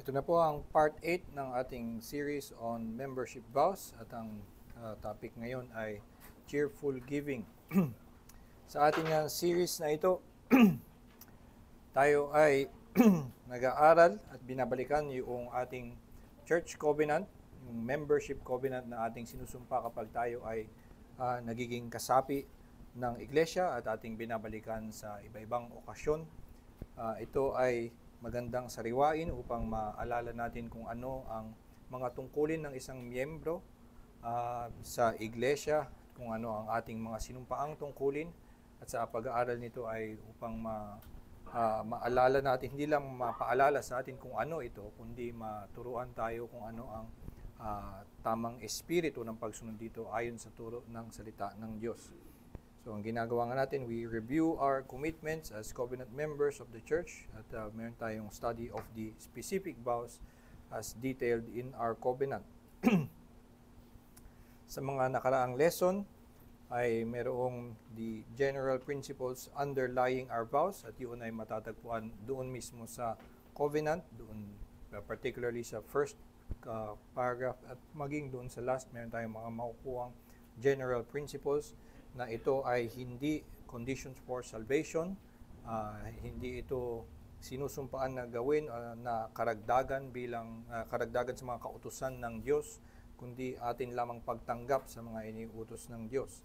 Ito na po ang part 8 ng ating series on membership vows at ang topic ngayon ay cheerful giving. Sa ating series na ito, tayo ay nag-aaral at binabalikan yung ating church covenant, yung membership covenant na ating sinusumpa kapag tayo ay nagiging kasapi ng iglesia at ating binabalikan sa iba-ibang okasyon. Ito ay magandang sariwain upang maalala natin kung ano ang mga tungkulin ng isang miyembro sa iglesia, kung ano ang ating mga sinumpaang tungkulin, at sa pag-aaral nito ay upang maalala natin, hindi lang mapaalala sa atin kung ano ito, kundi maturuan tayo kung ano ang tamang espiritu ng pagsunod dito ayon sa turo ng salita ng Diyos. So, ang ginagawa nga natin, we review our commitments as covenant members of the church at meron tayong study of the specific vows as detailed in our covenant. Sa mga nakaraang lesson ay merong the general principles underlying our vows at yun ay matatagpuan doon mismo sa covenant, doon particularly sa first paragraph at maging doon sa last, meron tayong mga makukuhang general principles na ito ay hindi conditions for salvation, hindi ito sinusumpaan na gawin na karagdagan bilang karagdagan sa mga kautusan ng Diyos, kundi atin lamang pagtanggap sa mga iniuutos ng Diyos.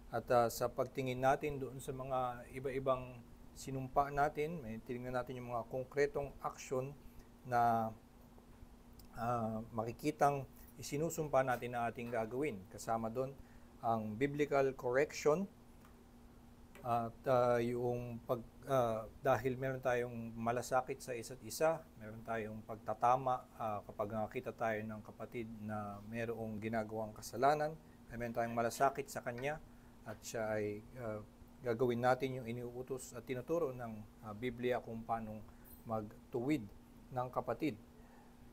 At sa pagtingin natin doon sa mga iba-ibang sinumpa natin, may tingnan natin yung mga konkretong aksyon na makikitang isinusumpa natin na ating gagawin. Kasama doon ang biblical correction at yung dahil meron tayong malasakit sa isa't isa, meron tayong pagtatama kapag nakita tayo ng kapatid na merong ginagawang kasalanan, ay meron tayong malasakit sa kanya at siya ay gagawin natin yung iniuutos at tinuturo ng Biblia kung paano magtuwid ng kapatid.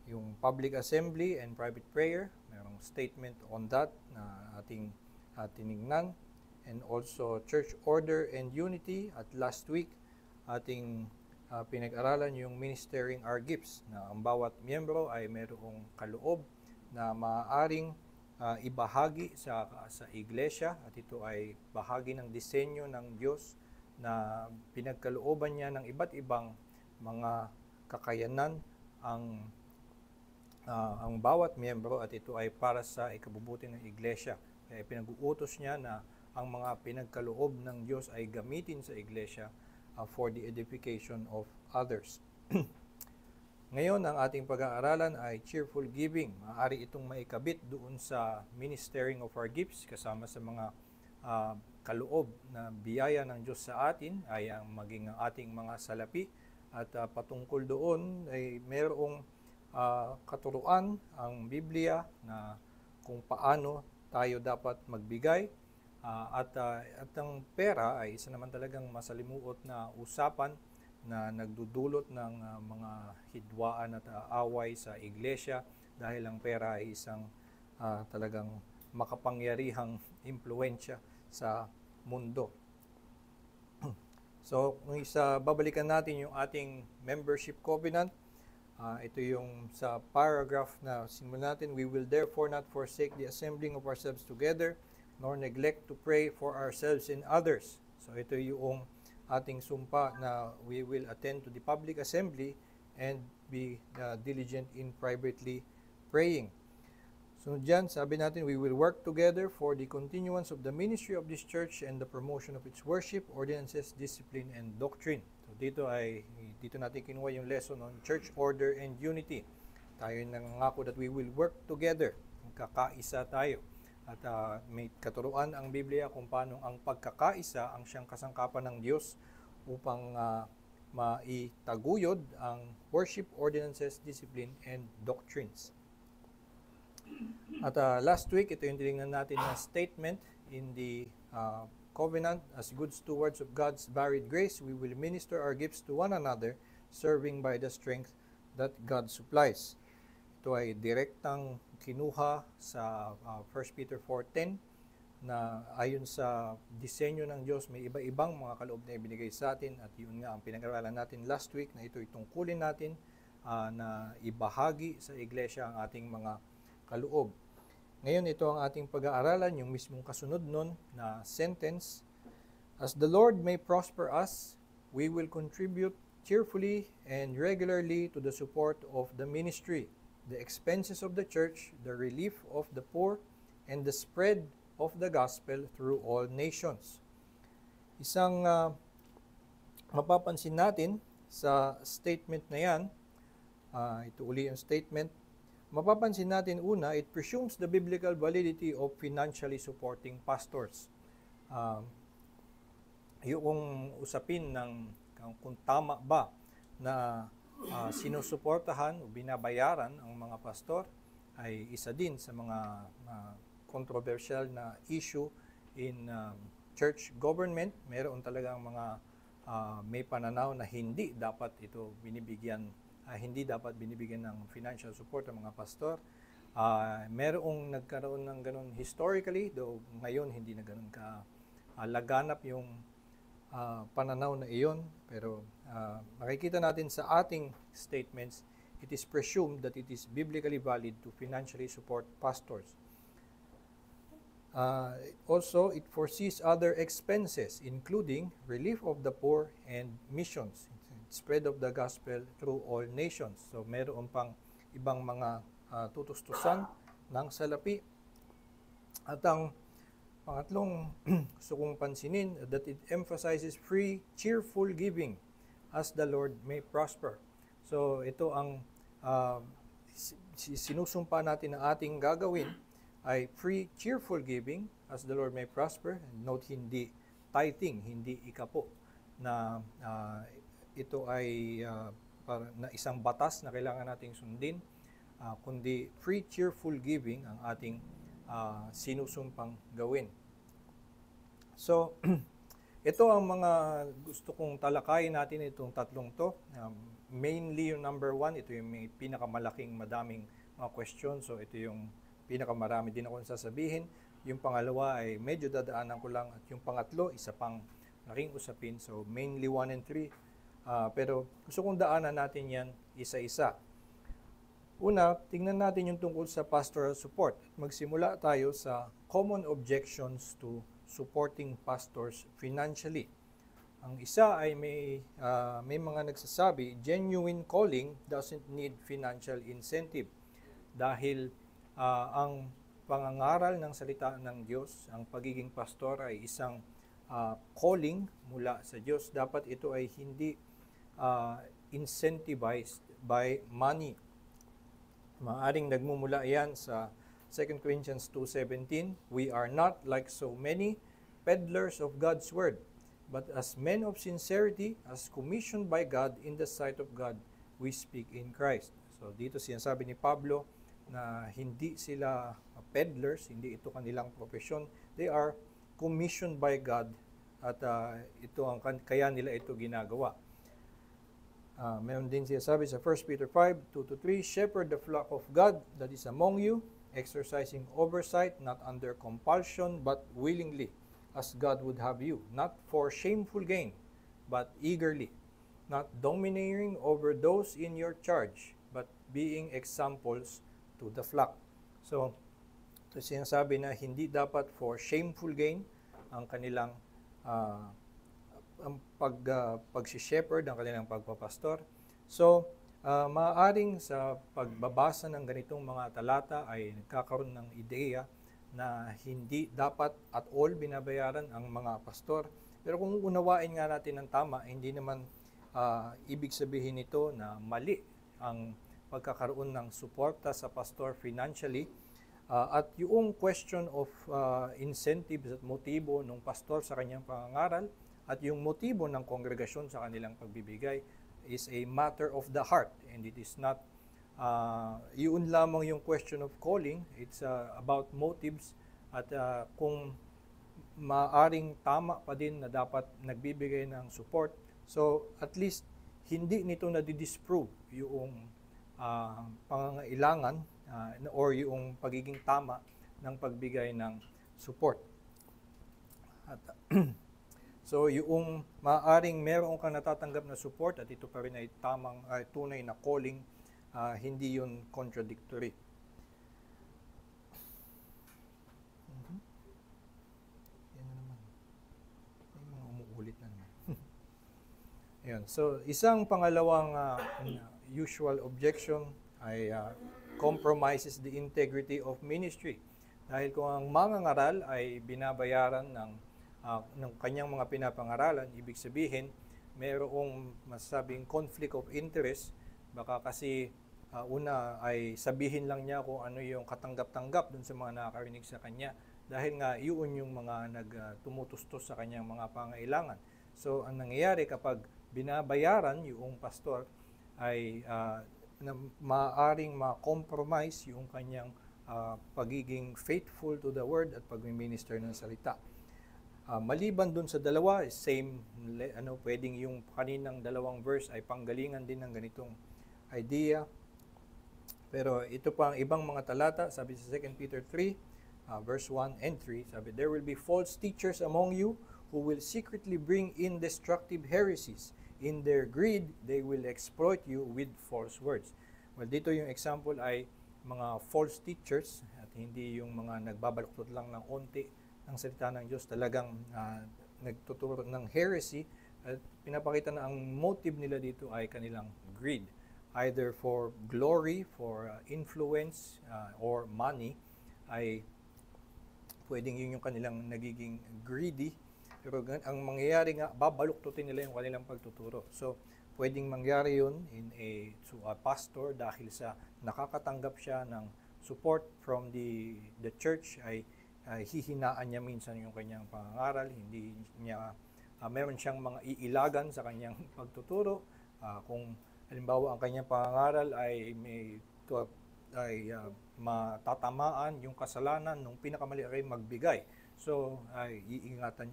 Yung public assembly and private prayer, merong statement on that na ating tinignan, and also church order and unity. At last week, ating pinag-aralan yung ministering our gifts, na ang bawat miyembro ay mayroong kaloob na maaaring ibahagi sa iglesia, at ito ay bahagi ng disenyo ng Diyos na pinagkalooban niya ng iba't ibang mga kakayanan ang bawat miyembro, at ito ay para sa ikabubuti ng iglesia. Kaya pinag-uutos niya na ang mga pinagkaloob ng Diyos ay gamitin sa iglesia for the edification of others. Ngayon, ang ating pag-aaralan ay cheerful giving. Maaari itong maikabit doon sa ministering of our gifts, kasama sa mga kaloob na biyaya ng Diyos sa atin, ay ang maging ang ating mga salapi. At patungkol doon ay mayroong katuruan ang Biblia na kung paano tayo dapat magbigay, at ang pera ay isa naman talagang masalimuot na usapan na nagdudulot ng mga hidwaan at away sa iglesia, dahil ang pera ay isang talagang makapangyarihang impluensya sa mundo. So, kung babalikan natin yung ating membership covenant, ito yung sa paragraph na simulan natin, we will therefore not forsake the assembling of ourselves together, nor neglect to pray for ourselves and others. So ito yung ating sumpa na we will attend to the public assembly and be diligent in privately praying. So dyan, sabi natin, we will work together for the continuance of the ministry of this church and the promotion of its worship, ordinances, discipline, and doctrine. So dito natin kinuha yung lesson on church order and unity. Tayo nangako that we will work together. Magkakaisa tayo. At may katuruan ang Biblia kung paano ang pagkakaisa ang siyang kasangkapan ng Diyos upang maitaguyod ang worship, ordinances, discipline, and doctrines. At last week, ito yung tinignan natin na statement in the covenant. As good stewards of God's varied grace, we will minister our gifts to one another, serving by the strength that God supplies. Ito ay direktang kinuha sa 1 Peter 4:10 na ayon sa disenyo ng Diyos, may iba-ibang mga kaloob na ibinigay sa atin, at yun nga ang pinag-aralan natin last week, na ito'y tungkulin natin na ibahagi sa iglesia ang ating mga kaloob. Ngayon, ito ang ating pag-aaralan, yung mismong kasunod nun na sentence. As the Lord may prosper us, we will contribute cheerfully and regularly to the support of the ministry, the expenses of the church, the relief of the poor, and the spread of the gospel through all nations. Isang mapapansin natin sa statement na yan, ito uli ang statement, mapapansin natin una, it presumes the biblical validity of financially supporting pastors. Yung usapin ng kung tama ba na sinusuportahan o binabayaran ang mga pastor ay isa din sa mga controversial na issue in church government. Meron talagang mga may pananaw na hindi dapat binibigyan ng financial support ang mga pastor. Merong nagkaroon ng ganun historically, though ngayon hindi na ganun laganap yung pananaw na iyon, pero makikita natin sa ating statements, it is presumed that it is biblically valid to financially support pastors. Also, it foresees other expenses, including relief of the poor and missions, spread of the gospel through all nations. So, meron pang ibang mga tutustusan ng salapi. At ang pangatlong gusto kong pansinin, that it emphasizes free, cheerful giving as the Lord may prosper. So ito ang sinusumpa natin na ating gagawin ay free, cheerful giving as the Lord may prosper. Note, hindi tithing, hindi ikapo, na ito ay na isang batas na kailangan nating sundin, kundi free, cheerful giving ang ating sinusumpang gawin. So, ito ang mga gusto kong talakayin natin itong tatlong to. Mainly yung number 1, ito yung may pinakamalaking madaming mga questions. So, ito yung pinakamarami din akong sasabihin. Yung pangalawa ay medyo dadaanan ko lang. At yung pangatlo, isa pang laking usapin. So, mainly 1 and 3. Pero gusto kong daanan natin yan isa-isa. Una, tingnan natin yung tungkol sa pastoral support. Magsimula tayo sa common objections to supporting pastors financially. Ang isa ay may mga nagsasabi, genuine calling doesn't need financial incentive. Dahil ang pangangaral ng salita ng Diyos, ang pagiging pastor ay isang calling mula sa Diyos. Dapat ito ay hindi incentivized by money. Maaring nagmumula yan sa 2 Corinthians 2:17, we are not like so many peddlers of God's word, but as men of sincerity, as commissioned by God in the sight of God, we speak in Christ. So dito sinasabi ni Pablo na hindi sila peddlers, hindi ito kanilang profesyon. They are commissioned by God at ito ang kaya nila ito ginagawa. Meron din siya sabi sa 1 Peter 5:2-3, shepherd the flock of God that is among you, exercising oversight, not under compulsion, but willingly, as God would have you, not for shameful gain, but eagerly, not domineering over those in your charge, but being examples to the flock. So, ito sinasabi na hindi dapat for shameful gain ang kanilang ang pag-shepherd, ang kanilang pagpapastor. So, maaaring sa pagbabasa ng ganitong mga talata ay nagkakaroon ng ideya na hindi dapat at all binabayaran ang mga pastor. Pero kung unawain nga natin ng tama, hindi naman ibig sabihin nito na mali ang pagkakaroon ng suporta sa pastor financially. At yung question of incentives at motibo ng pastor sa kanyang pangangaral at yung motibo ng kongregasyon sa kanilang pagbibigay is a matter of the heart, and it is not yun lamang yung question of calling. It's about motives at kung maaring tama pa din na dapat nagbibigay ng support. So at least hindi nito na-disprove yung pangangailangan or yung pagiging tama ng pagbigay ng support. At So yung maaaring meron kang natatanggap na support at ito pa rin ay tunay na calling, hindi yun contradictory. Yan na naman. May mga umuulit na naman. Ayan. So isang pangalawang usual objection ay compromises the integrity of ministry. Dahil kung ang mangangaral ay binabayaran ng kanyang mga pinapangaralan, ibig sabihin, mayroong masasabing conflict of interest, baka kasi una ay sabihin lang niya kung ano yung katanggap-tanggap dun sa mga nakakarinig sa kanya, dahil nga yun yung mga tumutustos sa kanyang mga pangailangan. So, ang nangyayari kapag binabayaran yung pastor ay na maaaring ma-compromise yung kanyang pagiging faithful to the word at pag-minister ng salita. Maliban dun sa dalawa, same, pwedeng yung kaninang dalawang verse ay panggalingan din ng ganitong idea. Pero ito pa ang ibang mga talata, sabi sa 2 Peter 3, verse 1 and 3, sabi, there will be false teachers among you who will secretly bring in destructive heresies. In their greed, they will exploit you with false words. Well, dito yung example ay mga false teachers at hindi yung mga nagbabaluktot lang ng onti ng salita ng Diyos, talagang nagtuturo ng heresy at pinapakita na ang motive nila dito ay kanilang greed, either for glory, for influence, or money, ay pwedeng yun yung kanilang nagiging greedy. Pero ang mangyayari nga, babaluktutin nila yung kanilang pagtuturo. So, pwedeng mangyari yun to a pastor dahil sa nakakatanggap siya ng support from the church, ay hihinaan niya minsan yung kanyang pangangaral, hindi niya, meron siyang mga iilagan sa kanyang pagtuturo. Kung halimbawa ang kanyang pangangaral ay matatamaan yung kasalanan nung pinakamali ay magbigay. So,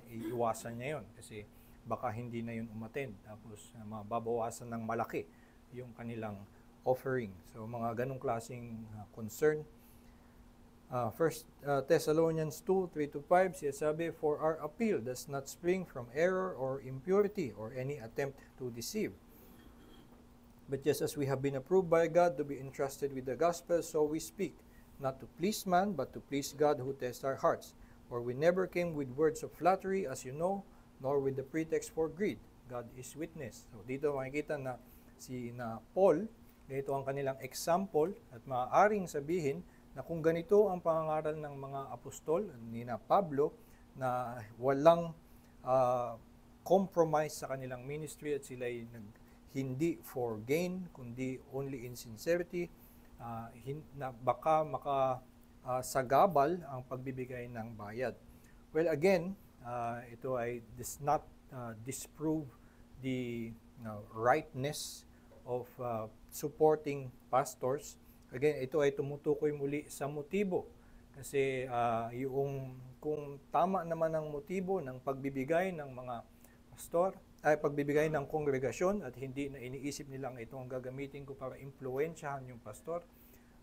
iiwasan niya yun kasi baka hindi na yun umattend. Tapos, mababawasan ng malaki yung kanilang offering. So, mga ganong klaseng concern. 1 Thessalonians 2, 3-5, siya sabi, for our appeal does not spring from error or impurity or any attempt to deceive. But just as we have been approved by God to be entrusted with the gospel, so we speak, not to please man, but to please God who tests our hearts. For we never came with words of flattery, as you know, nor with the pretext for greed. God is witness. So dito makikita na Paul, ganito ang kanilang example at maaaring sabihin na kung ganito ang pangangaral ng mga apostol, ni na Pablo, na walang compromise sa kanilang ministry at sila ay hindi for gain, kundi only in sincerity, na baka sagabal ang pagbibigay ng bayad. Well, again, ito ay does not disprove the rightness of supporting pastors. Again, ito ay tumutukoy muli sa motibo. Kasi kung tama naman ang motibo ng pagbibigay ng mga pastor, ay pagbibigay ng kongregasyon at hindi na iniisip nilang ito ang gagamitin ko para impluwensyahan yung pastor,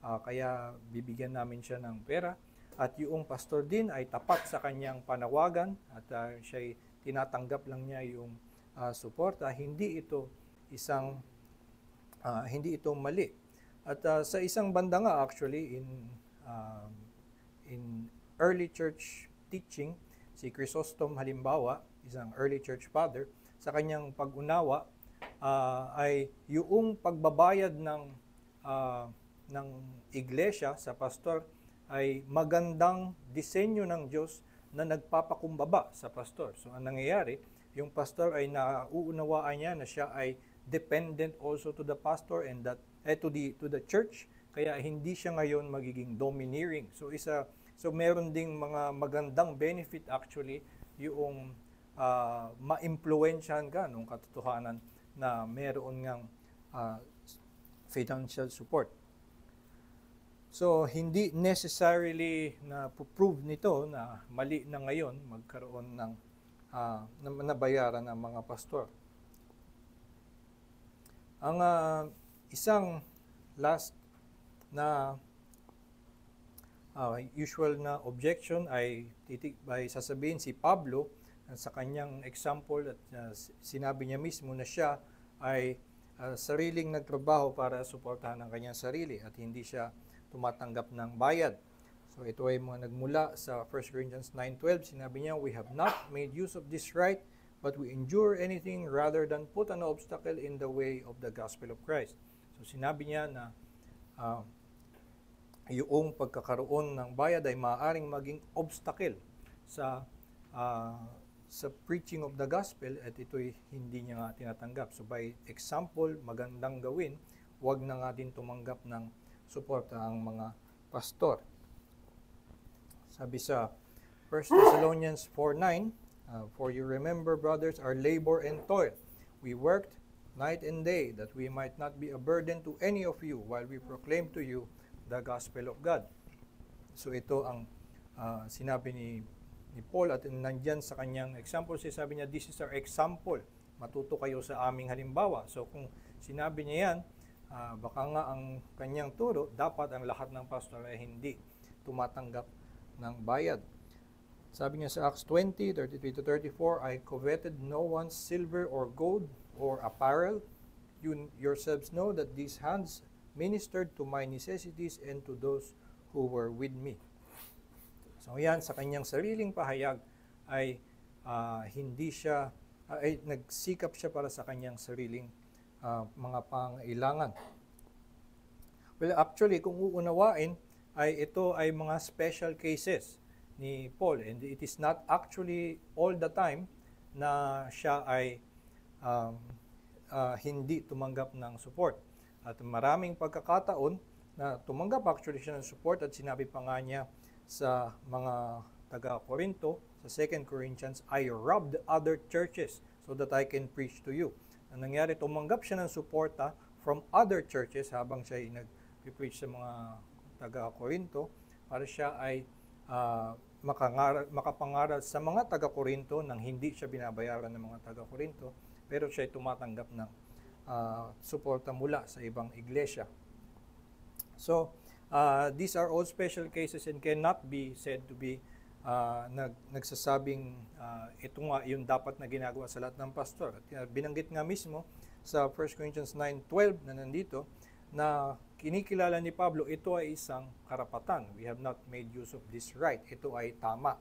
kaya bibigyan namin siya ng pera. At yung pastor din ay tapat sa kanyang panawagan at siya'y tinatanggap lang niya yung suporta. Hindi ito mali. At sa isang banda nga actually in early church teaching, si Chrysostom halimbawa, isang early church father, sa kanyang pag-unawa ay yung pagbabayad ng iglesia sa pastor ay magandang disenyo ng Diyos na nagpapakumbaba sa pastor. So ang nangyayari, yung pastor ay nauunawaan niya na siya ay dependent also to the pastor and to the church, kaya hindi siya ngayon magiging domineering. So meron ding mga magandang benefit actually yung ma-impluwensyahan ka nung katotohanan na meron ngang financial support. So, hindi necessarily na prove nito na mali na ngayon magkaroon ng nabayaran ng mga pastor. Ang isang last na usual na objection ay sasabihin si Pablo sa kanyang example at sinabi niya mismo na siya ay sariling nagtrabaho para suportahan ang kanyang sarili at hindi siya tumatanggap ng bayad. So ito ay mga nagmula sa 1 Corinthians 9:12. Sinabi niya, "We have not made use of this right, but we endure anything rather than put an obstacle in the way of the gospel of Christ." So sinabi niya na yung pagkakaroon ng bayad ay maaaring maging obstacle sa preaching of the gospel at ito'y hindi niya nga tinatanggap. So by example, magandang gawin, huwag na natin tumanggap ng suporta ang mga pastor. Sabi sa 1 Thessalonians 4:9, "For you remember, brothers, our labor and toil. We worked night and day, that we might not be a burden to any of you while we proclaim to you the gospel of God." So ito ang sinabi ni Paul at nandyan sa kanyang example. Sabi niya, "This is our example. Matuto kayo sa aming halimbawa." So kung sinabi niya yan, baka nga ang kanyang turo, dapat ang lahat ng pastor ay hindi tumatanggap ng bayad. Sabi niya sa Acts 20:33-34, "I coveted no one's silver or gold or apparel. You yourselves know that these hands ministered to my necessities and to those who were with me." So yan, sa kanyang sariling pahayag ay hindi siya, ay nagsikap siya para sa kanyang sariling mga pangailangan. Well, actually, kung uunawain, ay ito ay mga special cases ni Paul, and it is not actually all the time na siya ay hindi tumanggap ng support. At maraming pagkakataon na tumanggap actually siya ng support, at sinabi pa nga niya sa mga taga-Korinto, sa 2 Corinthians, "I robbed other churches so that I can preach to you." Ang nangyari, tumanggap siya ng suporta from other churches habang siya ay nag-preach sa mga taga-Korinto para siya ay makapangaral sa mga taga-Korinto nang hindi siya binabayaran ng mga taga-Korinto, pero siya ay tumatanggap ng suporta mula sa ibang iglesia. So, these are all special cases and cannot be said to be nagsasabing ito nga yung dapat na ginagawa sa lahat ng pastor. At binanggit nga mismo sa 1 Corinthians 9:12 na nandito na kinikilala ni Pablo, ito ay isang karapatan. We have not made use of this right. Ito ay tama.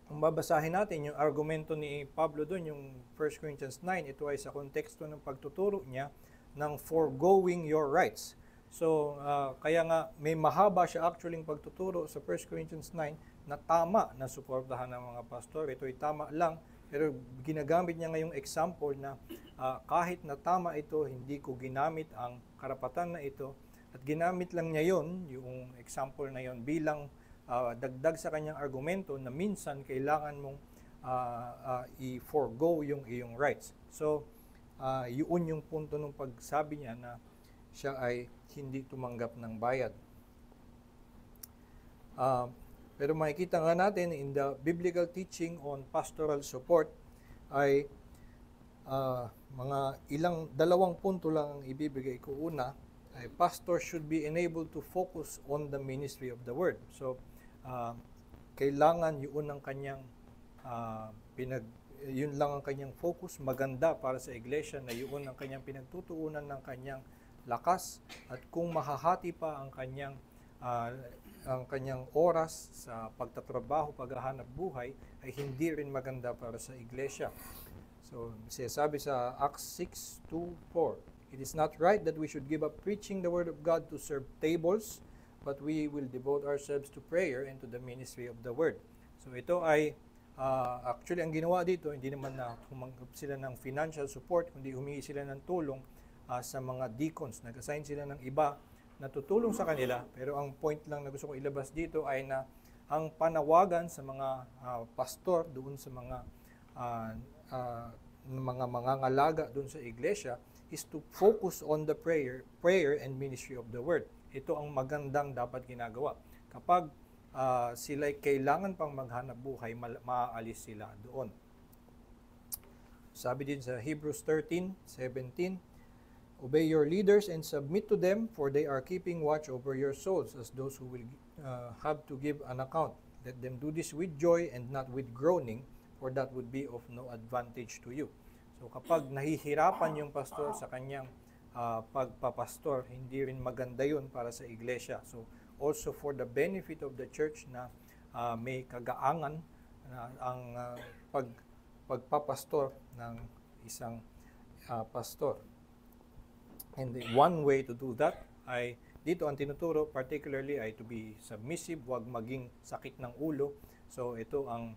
Kung babasahin natin yung argumento ni Pablo doon, yung 1 Corinthians 9, ito ay sa konteksto ng pagtuturo niya ng foregoing your rights. So, kaya nga may mahaba siya actually yung pagtuturo sa 1 Corinthians 9 na tama na suportahan ng mga pastor. Ito ay tama lang, pero ginagamit niya ngayong example na kahit na tama ito, hindi ko ginamit ang karapatan na ito, at ginamit lang niya yon, yung example na yon, bilang dagdag sa kanyang argumento na minsan kailangan mong i-forgo yung iyong rights. So, yun yung punto ng pagsabi niya na siya ay hindi tumanggap ng bayad. Pero makikita nga natin in the biblical teaching on pastoral support ay dalawang punto lang ang ibibigay ko. Una, ay pastor should be enabled to focus on the ministry of the word. So, kailangan yun ang kanyang yun lang ang kanyang focus. Maganda para sa iglesia na yun ang kanyang pinagtutuunan ng kanyang lakas, at kung mahahati pa ang kanyang oras sa pagtatrabaho, paghahanap buhay, ay hindi rin maganda para sa iglesia. So, sabi sa Acts 6:2-4, "It is not right that we should give up preaching the word of God to serve tables, but we will devote ourselves to prayer and to the ministry of the word." So, ito ay actually ang ginawa dito, hindi naman na humanggap sila ng financial support, kundi humingi sila ng tulong sa mga deacons. Nag-assign sila ng iba na tutulong sa kanila, pero ang point lang na gusto ko ilabas dito ay na ang panawagan sa mga pastor doon sa mga mangangalaga doon sa iglesia is to focus on the prayer and ministry of the word. Ito ang magandang dapat ginagawa. Kapag sila'y kailangan pang maghanap buhay, maaalis sila doon. Sabi din sa Hebrews 13:17, "Obey your leaders and submit to them, for they are keeping watch over your souls as those who will have to give an account. Let them do this with joy and not with groaning, for that would be of no advantage to you. So kapag nahihirapan yung pastor sa kanyang pagpapastor, hindi rin maganda yun para sa iglesia. So also for the benefit of the church na may kagaangan na ang pagpapastor ng isang pastor. And one way to do that ay dito ang tinuturo particularly ay to be submissive, huwag maging sakit ng ulo. So ito ang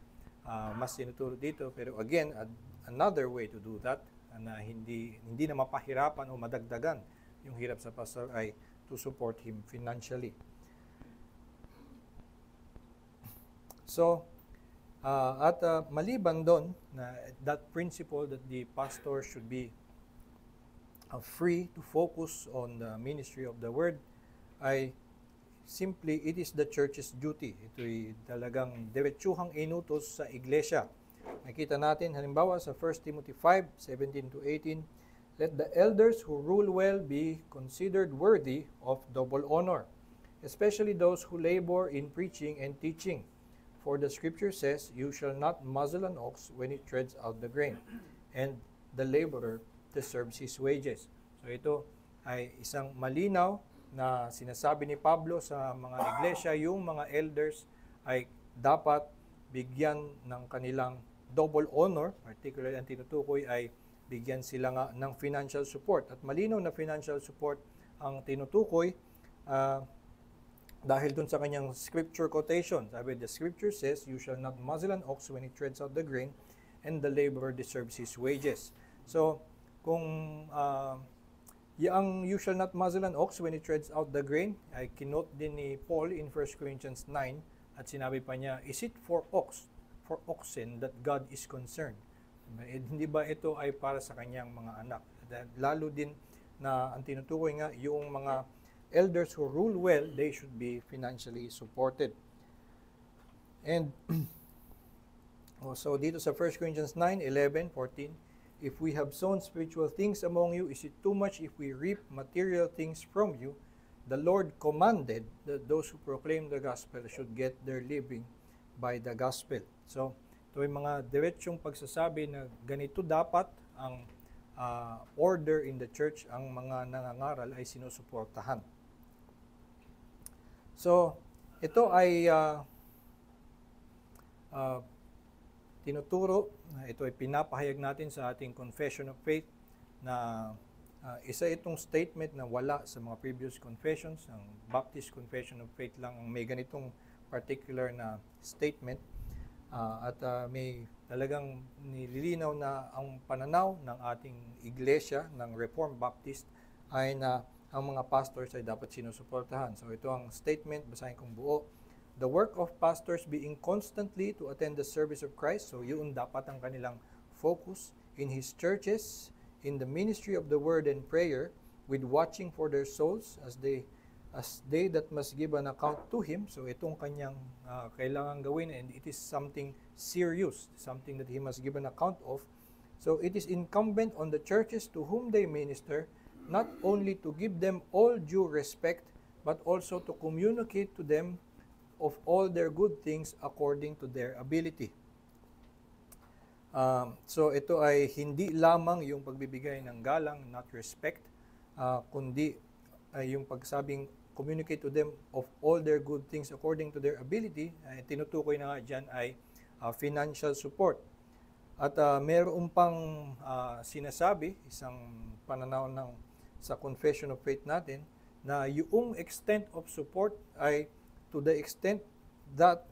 mas tinuturo dito. Pero again, another way to do that na hindi na mapahirapan o madagdagan yung hirap sa pastor ay to support him financially. So, maliban doon na that principle that the pastor should be free to focus on the ministry of the word ay simply it is the church's duty. Ito'y talagang diretsuhang inutos sa iglesia. Nakita natin halimbawa sa 1 Timothy 5:17-18, let the elders who rule well be considered worthy of double honor, especially those who labor in preaching and teaching. For the scripture says, you shall not muzzle an ox when it treads out the grain, and the laborer deserves his wages. So ito ay isang malinaw na sinasabi ni Pablo sa mga iglesia, yung mga elders ay dapat bigyan ng kanilang double honor, particularly ang tinutukoy ay bigyan sila nga ng financial support. At malinaw na financial support ang tinutukoy dahil dun sa kanyang scripture quotation. Sabi, the scripture says, you shall not muzzle an ox when it treads out the grain, and the laborer deserves his wages. So, kung yung you shall not muzzle an ox when it treads out the grain, ay kinote din ni Paul in 1 Corinthians 9, at sinabi pa niya, is it for oxen that God is concerned? Hindi ba ito ay para sa kanyang mga anak? Lalo din na ang tinutukoy nga, yung mga elders who rule well, they should be financially supported. And also dito sa 1 Corinthians 9, 11, 14, if we have sown spiritual things among you, is it too much if we reap material things from you? The Lord commanded that those who proclaim the gospel should get their living by the gospel. So, ito ay mga diretsyong pagsasabi na ganito dapat ang order in the church, ang mga nangangaral ay sinusuportahan. So, ito ay tinuturo, ito ay pinapahayag natin sa ating confession of faith na isa itong statement na wala sa mga previous confessions. Ang Baptist Confession of Faith lang ang may ganitong particular na statement. May talagang nililinaw na ang pananaw ng ating iglesia, ng Reformed Baptist, ay na ang mga pastors ay dapat sinusuportahan. So ito ang statement, basahin kong buo. The work of pastors being constantly to attend the service of Christ. So yun dapat ang kanilang focus in His churches, in the ministry of the word and prayer, with watching for their souls as they that must give an account to Him. So itong kanyang kailangan gawin, and it is something serious, something that He must give an account of. So it is incumbent on the churches to whom they minister, not only to give them all due respect, but also to communicate to them of all their good things according to their ability. So ito ay hindi lamang yung pagbibigay ng galang, not respect, kundi yung pagsabing communicate to them of all their good things according to their ability. Tinutukoy na nga dyan ay financial support. At meron pang sinasabi, isang pananaw sa confession of faith natin, na yung extent of support ay to the extent that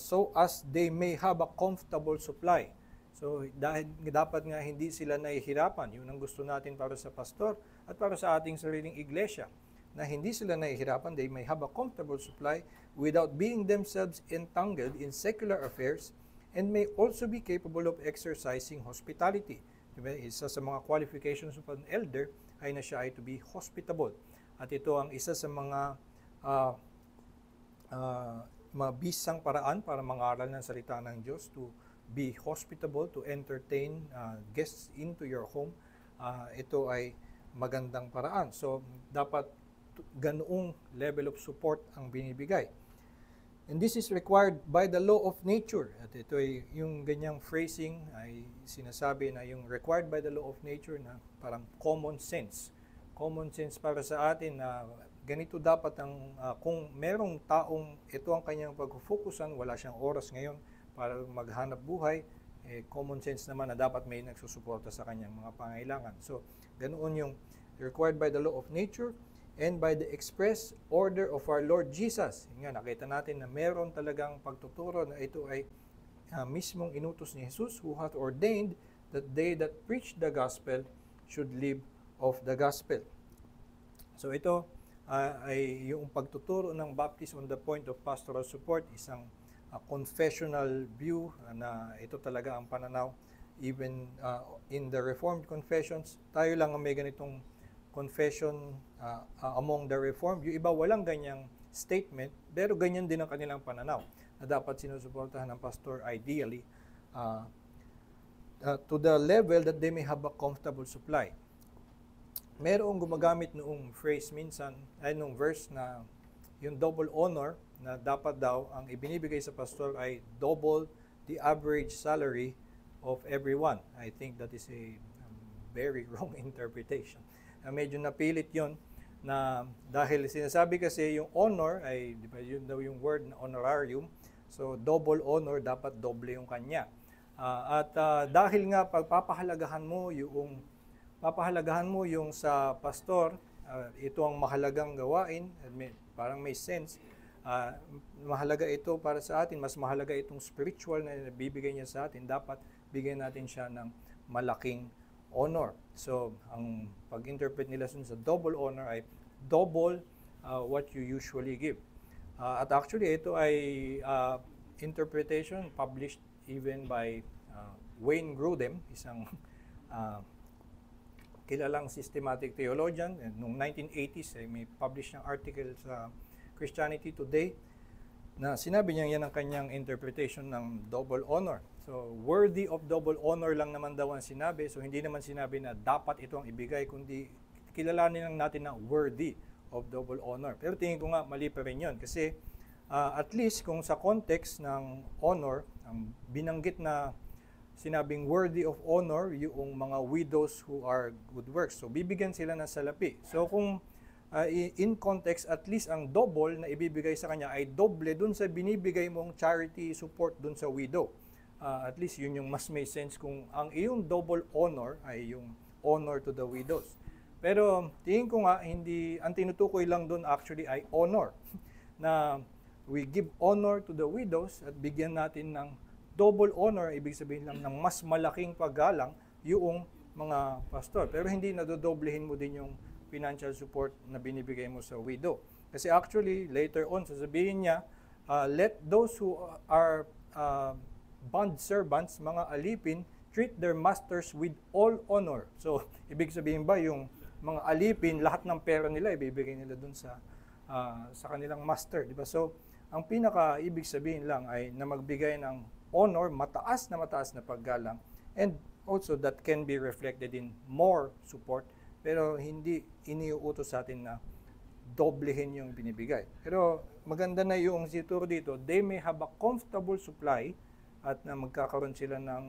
so as they may have a comfortable supply. So dahil dapat nga hindi sila nahihirapan, yun ang gusto natin para sa pastor at para sa ating sariling iglesia, na hindi sila nahihirapan, they may have a comfortable supply without being themselves entangled in secular affairs, and may also be capable of exercising hospitality. Diba? Isa sa mga qualifications of an elder ay na siya ay to be hospitable. At ito ang isa sa mga mabisang paraan para mangaral ng salita ng Diyos, to be hospitable, to entertain guests into your home. Ito ay magandang paraan. So, dapat ganoong level of support ang binibigay. And this is required by the law of nature. At ito ay yung ganyang phrasing ay sinasabi na yung required by the law of nature na parang common sense. Common sense para sa atin na ganito dapat ang kung merong taong ito ang kanyang pag-focusan, wala siyang oras ngayon para maghanap buhay, common sense naman na dapat may nagsusuporta sa kanyang mga pangailangan. So, ganoon yung required by the law of nature and by the express order of our Lord Jesus. Nga, nakita natin na meron talagang pagtuturo na ito ay mismong inutos ni Jesus, who hath ordained that they that preach the gospel should live of the gospel. So ito ay yung pagtuturo ng Baptist on the point of pastoral support, isang confessional view na ito talaga ang pananaw. Even in the Reformed confessions, tayo lang ang may ganitong confession among the Reformed. Yung iba walang ganyang statement, pero ganyan din ang kanilang pananaw na dapat sinusuportahan ng pastor ideally to the level that they may have a comfortable supply. Merong gumagamit noong phrase minsan, ay noong verse na yung double honor na dapat daw ang ibinibigay sa pastor ay double the average salary of everyone. I think that is a very wrong interpretation. Medyo napilit yon na dahil sinasabi kasi yung honor ay, di ba yun daw yung word na honorarium, so double honor, dapat doble yung kanya. Dahil nga papahalagahan mo yung sa pastor, ito ang mahalagang gawain, parang may sense, mahalaga ito para sa atin, mas mahalaga itong spiritual na nabibigay niya sa atin, dapat bigyan natin siya ng malaking honor. So, ang pag-interpret nila sa double honor ay double what you usually give. At actually, ito ay interpretation published even by Wayne Grudem, isang kilalang systematic theologian. And noong 1980s, may publish ng article sa Christianity Today na sinabi niya yan ang kanyang interpretation ng double honor. So, worthy of double honor lang naman daw ang sinabi. So, hindi naman sinabi na dapat ito ang ibigay, kundi kilalanin lang natin na worthy of double honor. Pero tingin ko nga, mali pa rin yun. Kasi, at least, kung sa context ng honor, ang binanggit na sinabing worthy of honor, yung mga widows who are good works. So, bibigyan sila ng salapi. So, kung in context, at least ang double na ibibigay sa kanya ay doble dun sa binibigay mong charity support dun sa widow. At least yun yung mas may sense kung ang iyong double honor ay yung honor to the widows. Pero tingin ko nga, hindi, ang tinutukoy lang dun actually ay honor. Na we give honor to the widows at bigyan natin ng double honor, ibig sabihin lang ng mas malaking paggalang yung mga pastor. Pero hindi nadodoblehin mo din yung financial support na binibigay mo sa widow. Kasi actually, later on, sasabihin niya, let those who are bond servants, mga alipin, treat their masters with all honor. So, ibig sabihin ba yung mga alipin, lahat ng pera nila ibibigay nila dun sa kanilang master, di ba? So, ang pinaka ibig sabihin lang ay na magbigay ng honor, mataas na paggalang, and also that can be reflected in more support, pero hindi iniuutos sa atin na doblehin yung binibigay. Pero maganda na yung situro dito, they may have a comfortable supply at na magkakaroon sila ng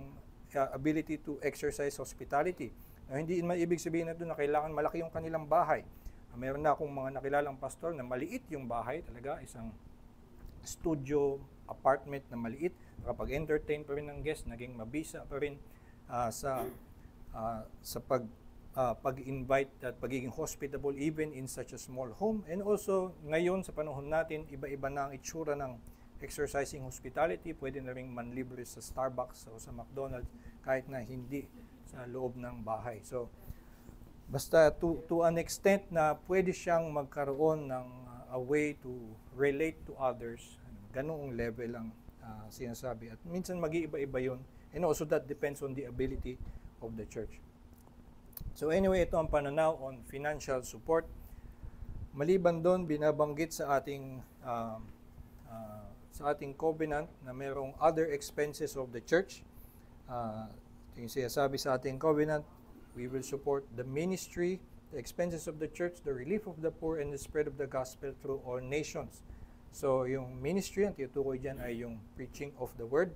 ability to exercise hospitality. Hindi man ibig sabihin na doon na kailangan malaki yung kanilang bahay. Meron na akong mga nakilalang pastor na maliit yung bahay, talaga isang studio apartment na maliit. Nakapag-entertain pa rin ng guest, naging mabisa pa rin sa pag-invite at pagiging hospitable even in such a small home. And also, ngayon sa panahon natin, iba-iba na ang itsura ng exercising hospitality. Pwede na rin manlibre sa Starbucks o sa McDonald's kahit na hindi sa loob ng bahay. So, basta to an extent na pwede siyang magkaroon ng a way to relate to others, ganoong level ang sinasabi. At minsan mag-iiba-iba yun. And also that depends on the ability of the church. So anyway, ito ang pananaw on financial support. Maliban doon, binabanggit sa ating covenant na mayroong other expenses of the church. Yung sinasabi sa ating covenant, we will support the ministry, the expenses of the church, the relief of the poor, and the spread of the gospel through all nations. So, yung ministry, ang tinutukoy dyan ay yung preaching of the word.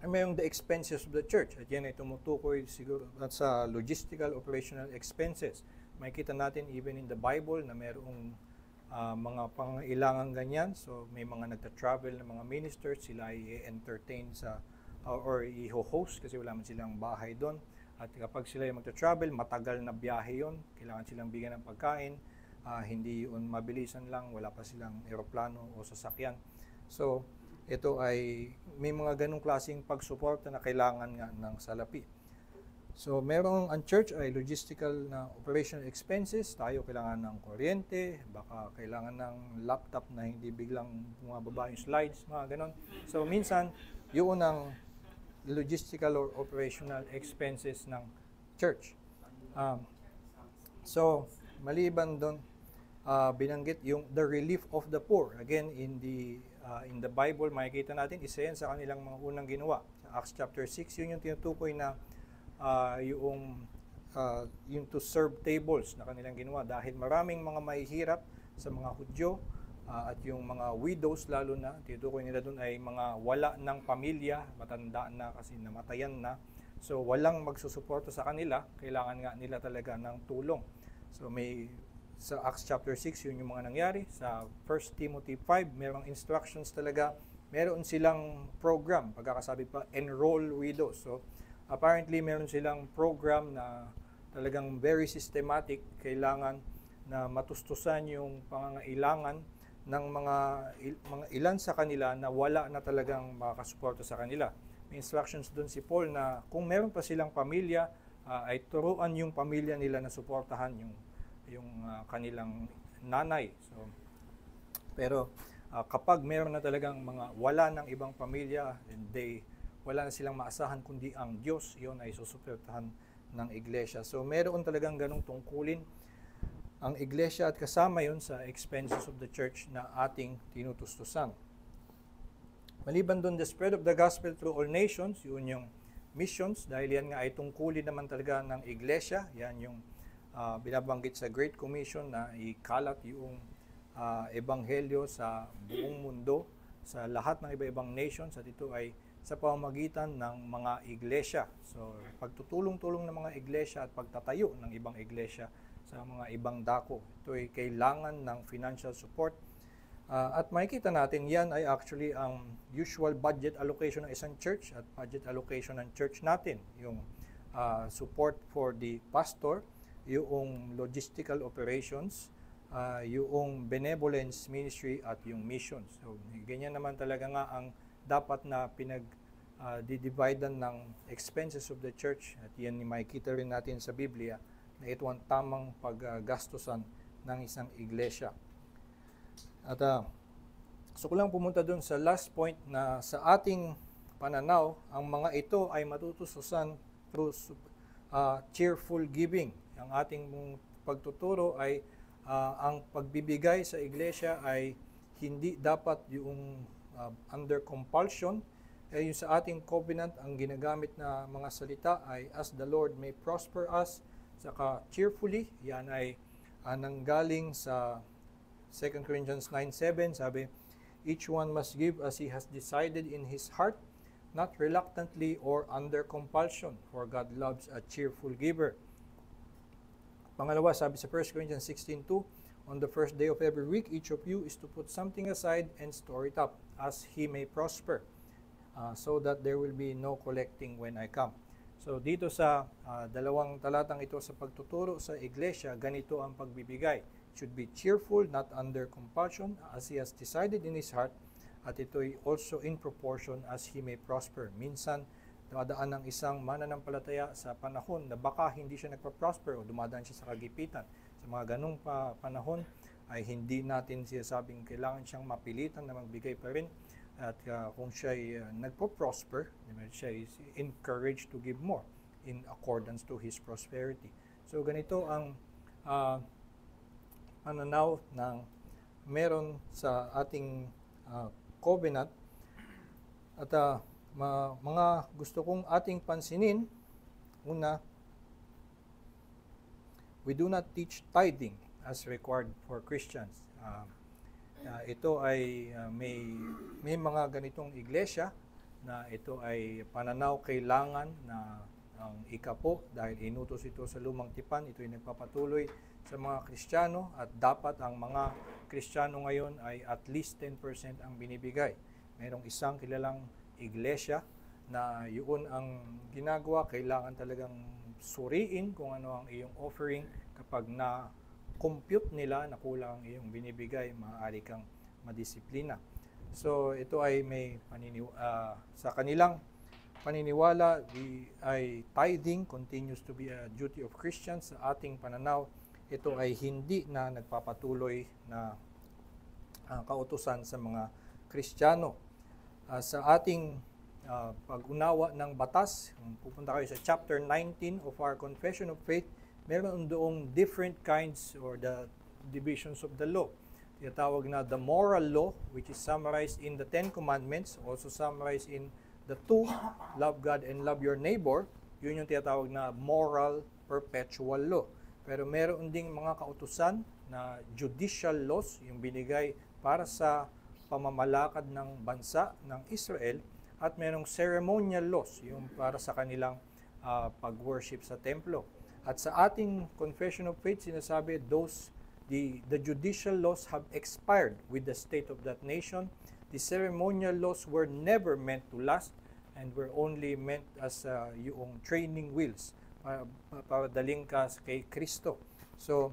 Mayroong the expenses of the church. At yan ay tumutukoy siguro at sa logistical operational expenses. Makikita natin even in the Bible na mayroong mga pangailangan ganyan. So may mga nagta-travel na mga ministers, sila ay entertain sa or i-host kasi wala man silang bahay doon. At kapag sila ay magta-travel, matagal na biyahe yon, kailangan silang bigyan ng pagkain. Hindi yun mabilisan lang, wala pa silang eroplano o sasakyan. So ito ay may mga ganong klaseng pagsuporta na kailangan nga ng salapi. So, ang church ay logistical na operational expenses. Tayo kailangan ng kuryente, baka kailangan ng laptop na hindi biglang bumababa yung slides, mga ganon. So, minsan, yun ang logistical or operational expenses ng church. So, maliban doon, binanggit yung the relief of the poor. Again, in the Bible, makikita natin, isa yan sa kanilang mga unang ginawa. Sa Acts chapter 6, yun yung tinutukoy na yung to serve tables na kanilang ginawa. Dahil maraming mga mahihirap sa mga Hudyo at yung mga widows lalo na, tinutukoy nila doon ay mga wala ng pamilya, matanda na kasi namatayan na. So, walang magsusuporta sa kanila, kailangan nga nila talaga ng tulong. So, sa Acts chapter 6, yun yung mga nangyari. Sa 1 Timothy 5, merong instructions talaga. Meron silang program, pagkakasabi pa, enroll widows. So, apparently, meron silang program na talagang very systematic. Kailangan na matustusan yung pangangailangan ng mga ilan sa kanila na wala na talagang makakasuporta sa kanila. May instructions doon si Paul na kung meron pa silang pamilya, ay turuan yung pamilya nila na suportahan yung kanilang nanay. So, pero kapag meron na talagang mga wala ng ibang pamilya, wala na silang maasahan kundi ang Diyos, yon ay susuportahan ng iglesia. So meron talagang ganong tungkulin ang iglesia at kasama yon sa expenses of the church na ating tinutustusan. Maliban doon, the spread of the gospel through all nations, yun yung missions, dahil yan nga ay tungkulin naman talaga ng iglesia. Yan yung binabanggit sa Great Commission na ikalat yung ebanghelyo sa buong mundo, sa lahat ng iba-ibang nations, at ito ay sa pamamagitan ng mga iglesia. So, pagtutulong-tulong ng mga iglesia at pagtatayo ng ibang iglesia sa mga ibang dako. Ito ay kailangan ng financial support. At makikita natin, yan ay actually ang usual budget allocation ng isang church at budget allocation ng church natin. Yung support for the pastor, yung logistical operations, yung benevolence ministry at yung missions. So, ganyan naman talaga nga ang dapat na didividean ng expenses of the church. At yan makikita rin natin sa Biblia na ito ang tamang paggastusan ng isang iglesia. At gusto ko lang pumunta dun sa last point na sa ating pananaw, ang mga ito ay matutustusan through cheerful giving. Ang ating pagtuturo ay ang pagbibigay sa iglesia ay hindi dapat yung under compulsion. Yung sa ating covenant, ang ginagamit na mga salita ay as the Lord may prosper us, saka cheerfully. Yan ay nanggaling sa 2 Corinthians 9:7, sabi, each one must give as he has decided in his heart, not reluctantly or under compulsion, for God loves a cheerful giver. Pangalawa, sabi sa 1 Corinthians 16:2, on the first day of every week, each of you is to put something aside and store it up, as he may prosper, so that there will be no collecting when I come. So dito sa dalawang talatang ito sa pagtuturo sa iglesia, ganito ang pagbibigay. It should be cheerful, not under compulsion, as he has decided in his heart, at ito'y also in proportion as he may prosper. Minsan, dumadaan ng isang mananampalataya sa panahon na baka hindi siya nagpa-prosper o dumadaan siya sa kagipitan. Sa mga ganung panahon ay hindi natin sinasabing kailangan siyang mapilitan na magbigay pa rin. At kung siya ay nagpo-prosper, siya is encouraged to give more in accordance to his prosperity. So ganito ang pananaw ng meron sa ating covenant. At mga gusto kong ating pansinin, una, we do not teach tithing as required for Christians. ito ay may mga ganitong iglesia na ito ay pananaw kailangan na ang ikapo dahil inutos ito sa lumang tipan, ito ay nagpapatuloy sa mga Kristiyano at dapat ang mga Kristiyano ngayon ay at least 10% ang binibigay. Mayroong isang kilalang iglesia na yun ang ginagawa, kailangan talagang suriin kung ano ang iyong offering. Kapag na-compute nila na kulang ang iyong binibigay, maaari kang madisiplina. So ito ay may sa kanilang paniniwala, ay tithing continues to be a duty of Christians. Sa ating pananaw, ito ay hindi na nagpapatuloy na kautusan sa mga Kristiyano. Sa ating pag-unawa ng batas, kung pupunta kayo sa chapter 19 of our Confession of Faith, meron doong different kinds or the divisions of the law. Tinatawag na the moral law, which is summarized in the Ten Commandments, also summarized in the two, love God and love your neighbor. Yun yung tinatawag na moral perpetual law. Pero meron ding mga kautusan na judicial laws, yung binigay para sa pamamalakad ng bansa ng Israel, at merong ceremonial laws, yung para sa kanilang pag-worship sa templo. At sa ating Confession of Faith, sinasabi, the judicial laws have expired with the state of that nation. The ceremonial laws were never meant to last and were only meant as yung training wheels para daling ka kay Kristo. So,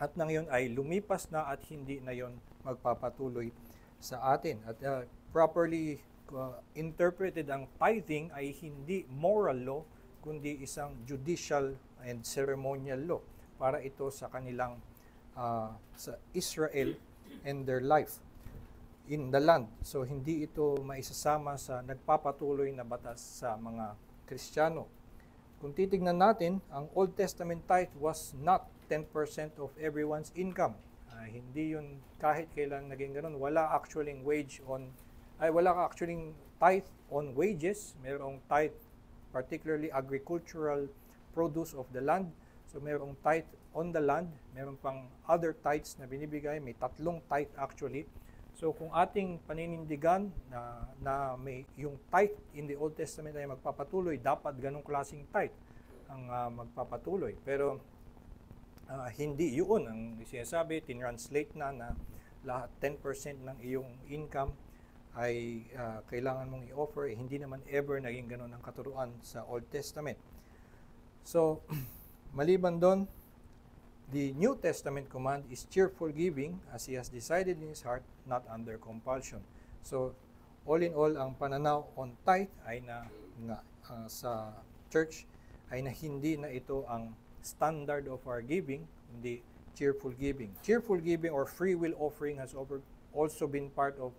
at nang yun ay lumipas na at hindi na yun magpapatuloy sa atin. At properly interpreted, ang tithing ay hindi moral law, kundi isang judicial and ceremonial law para ito sa kanilang sa Israel and their life in the land. So hindi ito maisasama sa nagpapatuloy na batas sa mga Kristiyano. Kung titignan natin, ang Old Testament tithe was not 10% of everyone's income. Hindi yun kahit kailan naging ganun. Wala actually tithe on wages. Mayroong tithe particularly agricultural produce of the land. So mayroong tithe on the land. Mayroong pang other tithes na binibigay. May 3 tithe actually. So kung ating paninindigan na may yung tithe in the Old Testament ay magpapatuloy, dapat ganong klaseng tithe ang magpapatuloy. Pero hindi yun ang sinasabi, tinranslate na lahat 10% ng iyong income ay kailangan mong i-offer. Hindi naman ever naging ganon ang katuruan sa Old Testament. So maliban doon, the New Testament command is cheerful giving as he has decided in his heart, not under compulsion. So, all in all, ang pananaw on tithe ay sa church ay na hindi na ito ang standard of our giving, hindi cheerful giving. Cheerful giving or free will offering has also been part of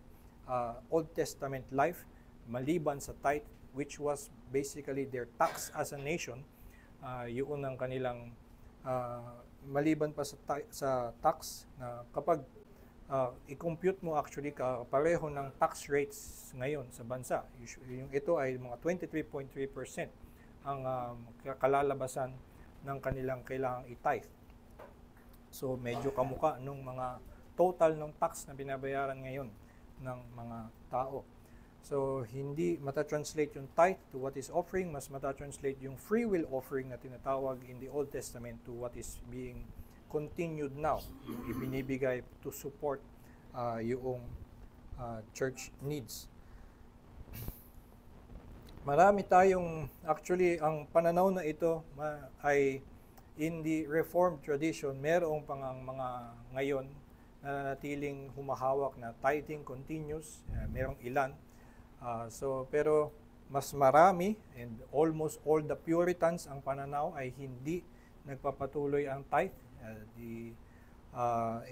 Old Testament life, maliban sa tithe, which was basically their tax as a nation. Yun ang kanilang maliban pa sa tax na kapag i-compute mo actually pareho ng tax rates ngayon sa bansa. Yung ito ay mga 23.3% ang kalalabasan ng kanilang kailangang i-tithe. So medyo kamuka nung mga total ng tax na binabayaran ngayon ng mga tao. So, hindi matatranslate yung tithe to what is offering, mas matatranslate yung free will offering na tinatawag in the Old Testament to what is being continued now. Yung ibinibigay to support yung church needs. Marami tayong, actually, ang pananaw na ito ay in the Reformed tradition, merong pangang mga ngayon na nanatiling humahawak na tithing continues, merong ilan. Pero mas marami and almost all the Puritans ang pananaw ay hindi nagpapatuloy ang tithe.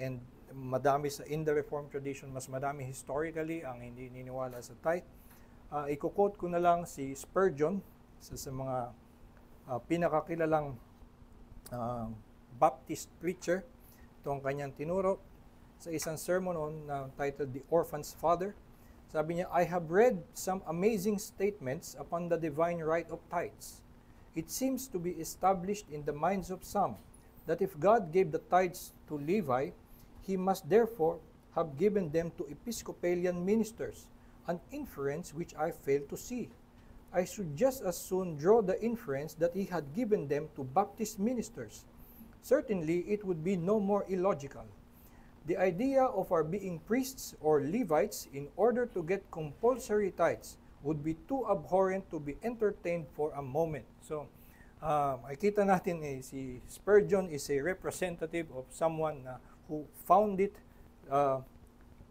And madami in the Reformed tradition, mas madami historically ang hindi niniwala sa tithe. I-quote ko na lang si Spurgeon, sa mga pinakakilalang Baptist preacher. Ito ang kanyang tinuro sa isang sermon titled The Orphan's Father. Sabi niya, I have read some amazing statements upon the divine right of tithes. It seems to be established in the minds of some that if God gave the tithes to Levi, he must therefore have given them to Episcopalian ministers, an inference which I fail to see. I should just as soon draw the inference that he had given them to Baptist ministers. Certainly, it would be no more illogical. The idea of our being priests or Levites in order to get compulsory tithes would be too abhorrent to be entertained for a moment. So, makita natin si Spurgeon is a representative of someone who found it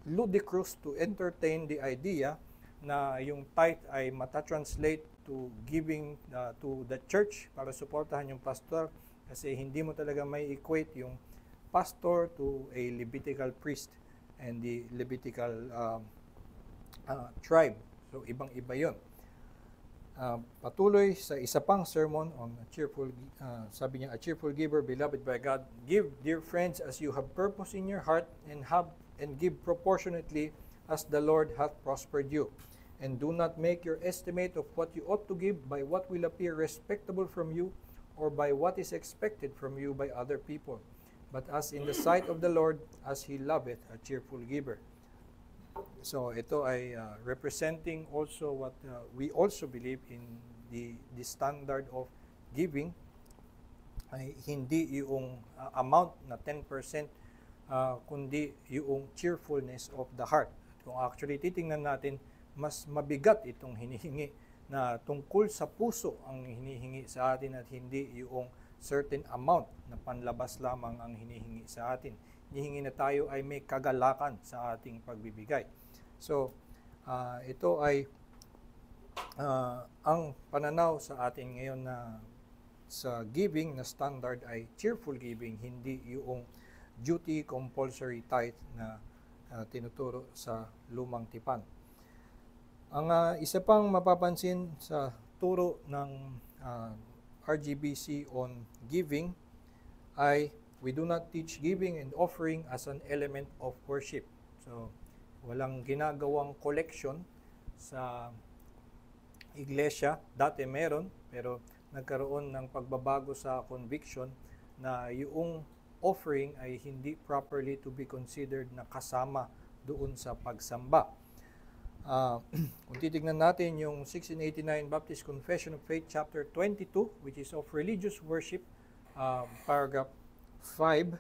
ludicrous to entertain the idea na yung tithe ay mata-translate to giving to the church para suportahan yung pastor, kasi hindi mo talaga may equate yung pastor to a Levitical priest and the Levitical tribe. So, ibang-iba yun. Patuloy sa isa pang sermon on a cheerful, sabi niya, a cheerful giver, beloved by God, give, dear friends, as you have purpose in your heart, and give proportionately as the Lord hath prospered you. And do not make your estimate of what you ought to give by what will appear respectable from you, or by what is expected from you by other people, but as in the sight of the Lord, as He loveth a cheerful giver. So ito ay representing also what we also believe in the standard of giving, ay hindi yung amount na 10%, kundi yung cheerfulness of the heart. Kung actually titingnan natin, mas mabigat itong hinihingi na tungkol sa puso ang hinihingi sa atin at hindi yung certain amount na panlabas lamang ang hinihingi sa atin. Hinihingi na tayo ay may kagalakan sa ating pagbibigay. So, ito ay ang pananaw sa atin ngayon na sa giving na standard ay cheerful giving, hindi yung duty compulsory tithe na tinuturo sa lumang tipan. Ang isa pang mapapansin sa turo ng RGBC on giving ay we do not teach giving and offering as an element of worship. So, walang ginagawang collection sa iglesia. Dati meron, pero nagkaroon ng pagbabago sa conviction na yung offering ay hindi properly to be considered na kasama doon sa pagsamba. Kung titignan natin yung 1689 Baptist Confession of Faith, chapter 22, which is of religious worship, paragraph 5,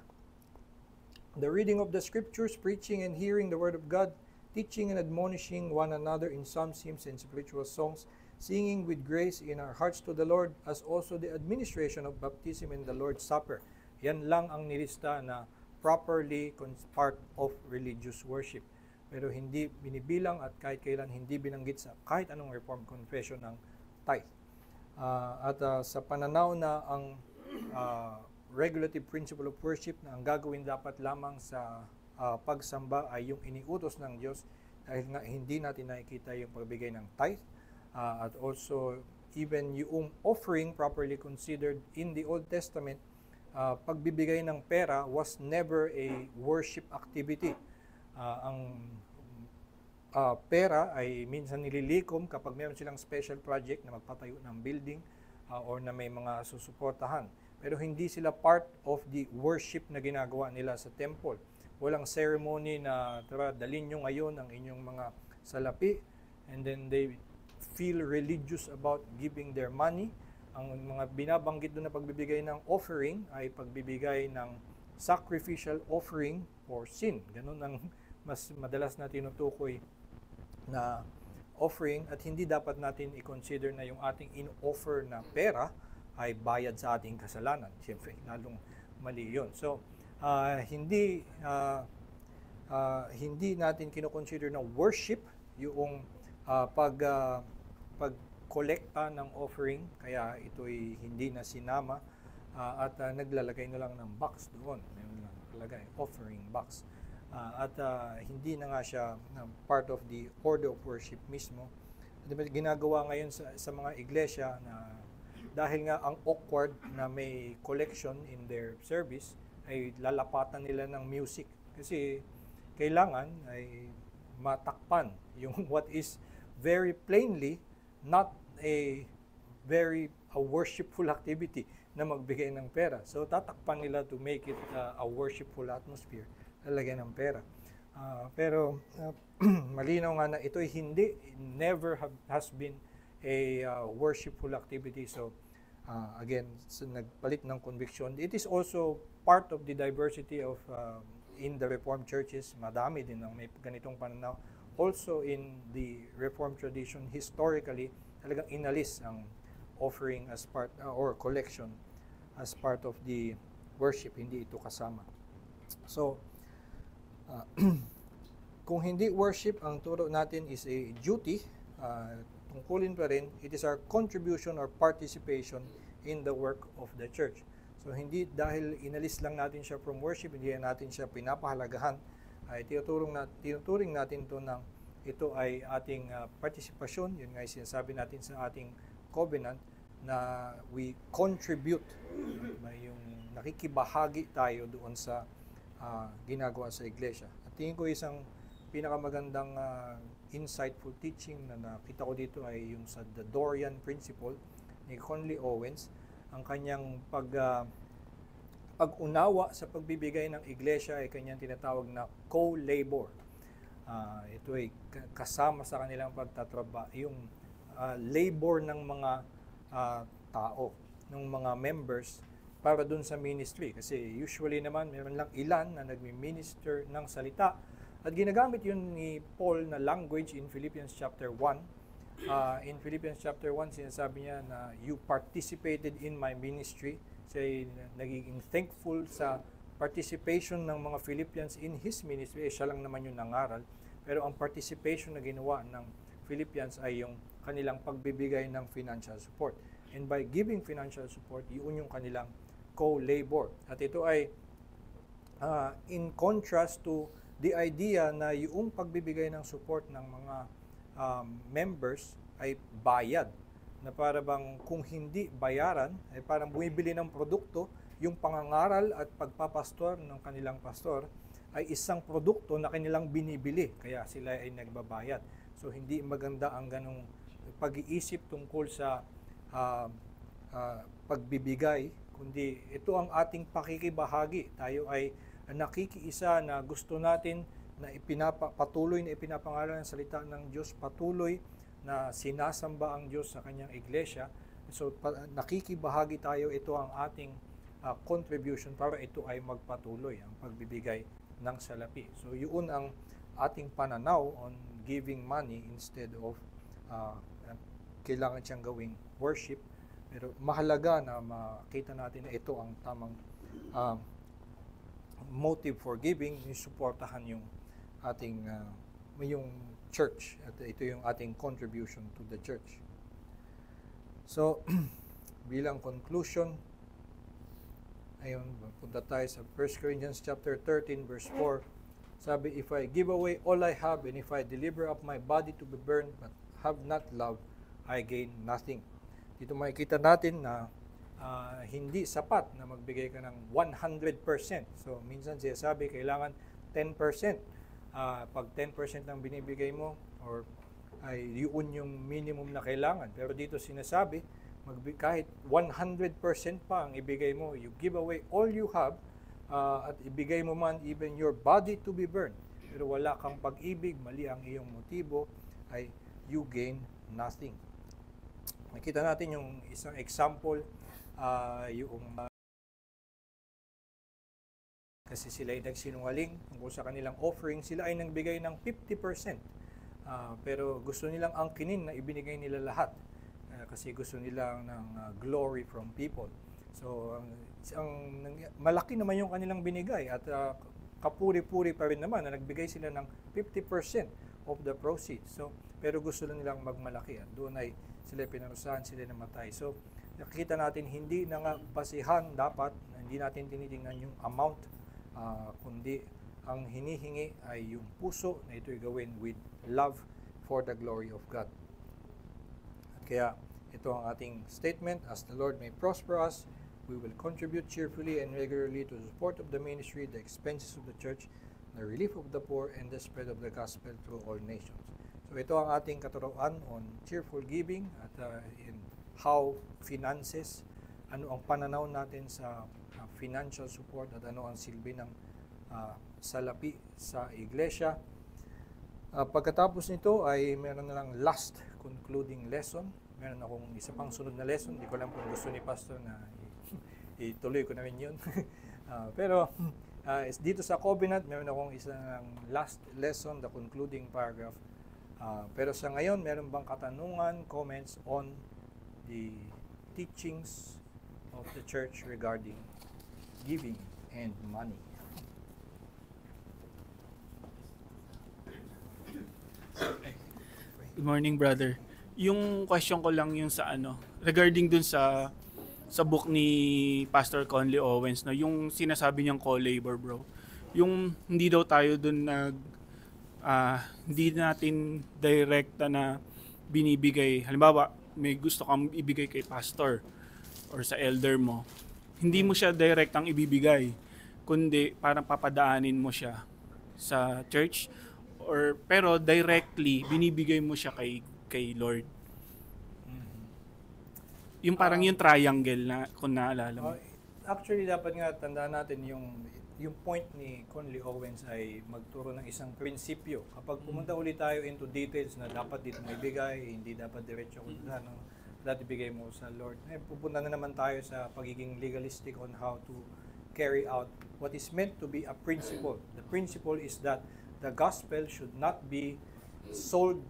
the reading of the scriptures, preaching and hearing the word of God, teaching and admonishing one another in psalms, hymns, and spiritual songs, singing with grace in our hearts to the Lord, as also the administration of baptism and the Lord's Supper. Yan lang ang nilista na properly part of religious worship. Pero hindi binibilang at kahit kailan hindi binanggit sa kahit anong Reformed confession ng tithe. Sa pananaw na ang regulative principle of worship na ang gagawin dapat lamang sa pagsamba ay yung iniutos ng Diyos, dahil nga hindi natin nakikita yung pagbigay ng tithe, at also even yung offering properly considered in the Old Testament, pagbibigay ng pera was never a worship activity. Ang pera ay minsan nililikom kapag meron silang special project na magpatayo ng building or na may mga susuportahan. Pero hindi sila part of the worship na ginagawa nila sa temple. Walang ceremony na tara, dalhin nyo ngayon ang inyong mga salapi, and then they feel religious about giving their money. Ang mga binabanggit doon na pagbibigay ng offering ay pagbibigay ng sacrificial offering for sin. Ganun ang mas madalas na tinutukoy na offering, at hindi dapat natin i-consider na yung ating in-offer na pera ay bayad sa ating kasalanan. Siyempre, lalong mali yun. So, hindi natin kino-consider na worship yung pag-kolekta ng offering, kaya ito'y hindi na sinama at naglalagay na lang ng box doon. Mayroon lang nakalagay, offering box. Hindi na nga siya part of the order of worship mismo. Ginagawa ngayon sa mga iglesia na dahil nga ang awkward na may collection in their service, ay lalapatan nila ng music. Kasi kailangan ay matakpan yung what is very plainly not a very worshipful activity na magbigay ng pera. So tatakpan nila to make it a worshipful atmosphere, lalagyan ng pera. Pero malinaw nga na ito'y has been a worshipful activity. So again, nagpalit ng conviction. It is also part of the diversity of in the Reformed churches. Madami din ang may ganitong pananaw. Also in the Reformed tradition, historically, talagang inalis ang offering as part or collection as part of the worship. Hindi ito kasama. So, kung hindi worship, ang turo natin is a duty, tungkulin pa rin, it is our contribution or participation in the work of the church. So hindi dahil inalis lang natin siya from worship, hindi natin siya pinapahalagahan, ay tinuturing natin to ng ito ay ating partisipasyon. Yun nga yung sinasabi natin sa ating covenant na we contribute, yung nakikibahagi tayo doon sa ginagawa sa iglesia. At tingin ko isang pinakamagandang insightful teaching na nakita ko dito ay yung sa The Dorian Principle ni Conley Owens. Ang kanyang pag-unawa sa pagbibigay ng iglesia ay kanyang tinatawag na co-labor. Ito ay kasama sa kanilang pagtatrabaho, yung labor ng mga tao, ng mga members para dun sa ministry. Kasi usually naman, meron lang ilan na nagmi-minister ng salita. At ginagamit yun ni Paul na language in Philippians chapter 1. In Philippians chapter 1, sinasabi niya na you participated in my ministry. Siya nagiging thankful sa participation ng mga Philippians in his ministry. Siya lang naman yung nangaral. Pero ang participation na ginawa ng Philippians ay yung kanilang pagbibigay ng financial support. And by giving financial support, yun yung kanilang co-labor. At ito ay in contrast to the idea na yung pagbibigay ng support ng mga members ay bayad. Na para bang kung hindi bayaran, ay parang bumibili ng produkto, yung pangangaral at pagpapastor ng kanilang pastor ay isang produkto na kanilang binibili, kaya sila ay nagbabayad. So hindi maganda ang ganong pag-iisip tungkol sa pagbibigay, kundi ito ang ating pakikibahagi. Tayo ay nakikiisa na gusto natin na patuloy na ipinapangalan ng salita ng Diyos, patuloy na sinasamba ang Diyos sa kanyang iglesia. So nakikibahagi tayo, ito ang ating contribution para ito ay magpatuloy, ang pagbibigay ng salapi. So yun ang ating pananaw on giving money instead of kailangan siyang gawing worship. Pero mahalaga na makita natin na ito ang tamang motive for giving, yung suportahan yung ating yung church, at ito yung ating contribution to the church. So bilang conclusion, ayun, punta tayo sa 1 Corinthians chapter 13 verse 4. Sabi, if I give away all I have and if I deliver up my body to be burned but have not love, I gain nothing. Dito makikita natin na hindi sapat na magbigay ka ng 100%. So minsan siya sabi kailangan 10%. Pag 10% ang binibigay mo, or ay yun yung minimum na kailangan. Pero dito sinasabi, kahit 100% pa ang ibigay mo, you give away all you have, at ibigay mo man even your body to be burned. Pero wala kang pag-ibig, mali ang iyong motibo, ay you gain nothing. Nakita natin yung isang example, kasi sila ay nagsinungaling tungkol sa kanilang offering, sila ay nagbigay ng 50%. Pero gusto nilang angkinin na ibinigay nila lahat. Kasi gusto nilang ng glory from people. So, malaki naman yung kanilang binigay at kapuri-puri pa rin naman na nagbigay sila ng 50% of the proceeds. So, pero gusto nilang magmalaki at doon ay sila pinarusahan, sila namatay. So, nakikita natin hindi na nga basihan dapat, hindi natin tinitingnan yung amount, kundi ang hinihingi ay yung puso na ito'y gawin with love for the glory of God. At kaya ito ang ating statement, as the Lord may prosper us, we will contribute cheerfully and regularly to the support of the ministry, the expenses of the church, the relief of the poor, and the spread of the gospel through all nations. So ito ang ating katuruan on cheerful giving at in how finances, ano ang pananaw natin sa financial support at ano ang silbi ng salapi sa iglesia. Pagkatapos nito ay meron na lang last concluding lesson. Meron akong isa pang sunod na lesson. Hindi ko lang kung gusto ni Pastor na ituloy ko na rin yun. Pero dito sa covenant, meron akong isang last lesson, the concluding paragraph. Pero sa ngayon, meron bang katanungan, comments on the teachings of the church regarding giving and money? Good morning, brother. Yung question ko lang yung sa regarding dun sa book ni Pastor Conley Owens, no, yung sinasabi niyang co-labor, bro. Yung hindi daw tayo dun hindi natin direkta na binibigay. Halimbawa, may gusto kang ibigay kay pastor or sa elder mo. Hindi mo siya direktang ibibigay, kundi parang papadaanin mo siya sa church pero directly binibigay mo siya kay Lord. Yung parang yung triangle na kung naalala mo. Actually, dapat nga tandaan natin yung point ni Conley Owens ay magturo ng isang prinsipyo. Kapag pumunta ulit tayo into details na dapat dito may bigay, hindi dapat diretso kung dapat ibigay mo sa Lord. Pupunta na naman tayo sa pagiging legalistic on how to carry out what is meant to be a principle. The principle is that the gospel should not be sold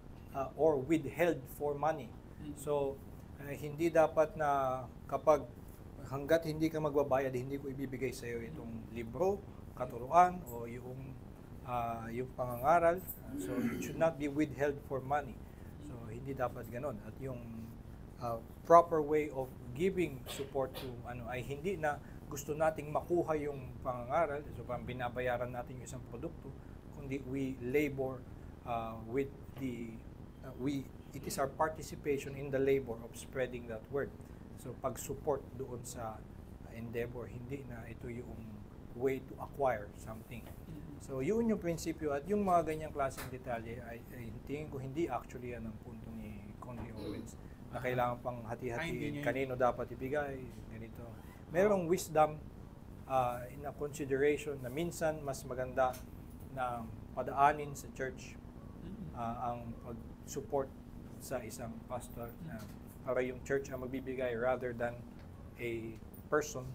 or withheld for money. So, hindi dapat na kapag hanggat hindi ka magbabayad, hindi ko ibibigay sa iyo itong libro, katuruan, o yung pangangaral. So, it should not be withheld for money. So, hindi dapat ganon. At yung proper way of giving support to ay hindi na gusto nating makuha yung pangangaral, so parang binabayaran natin yung isang produkto, kundi we labor with it is our participation in the labor of spreading that word. So, pag-support doon sa endeavor, hindi na ito yung way to acquire something. So, yun yung prinsipyo at yung mga ganyang klaseng detalye ay tingin ko hindi actually yan ang punto ni Conley Owens na kailangan pang hati-hati kanino dapat ibigay, ganito. Merong wisdom in a consideration na minsan mas maganda na padaanin sa church ang pag-support sa isang pastor na para yung church ang magbibigay rather than a person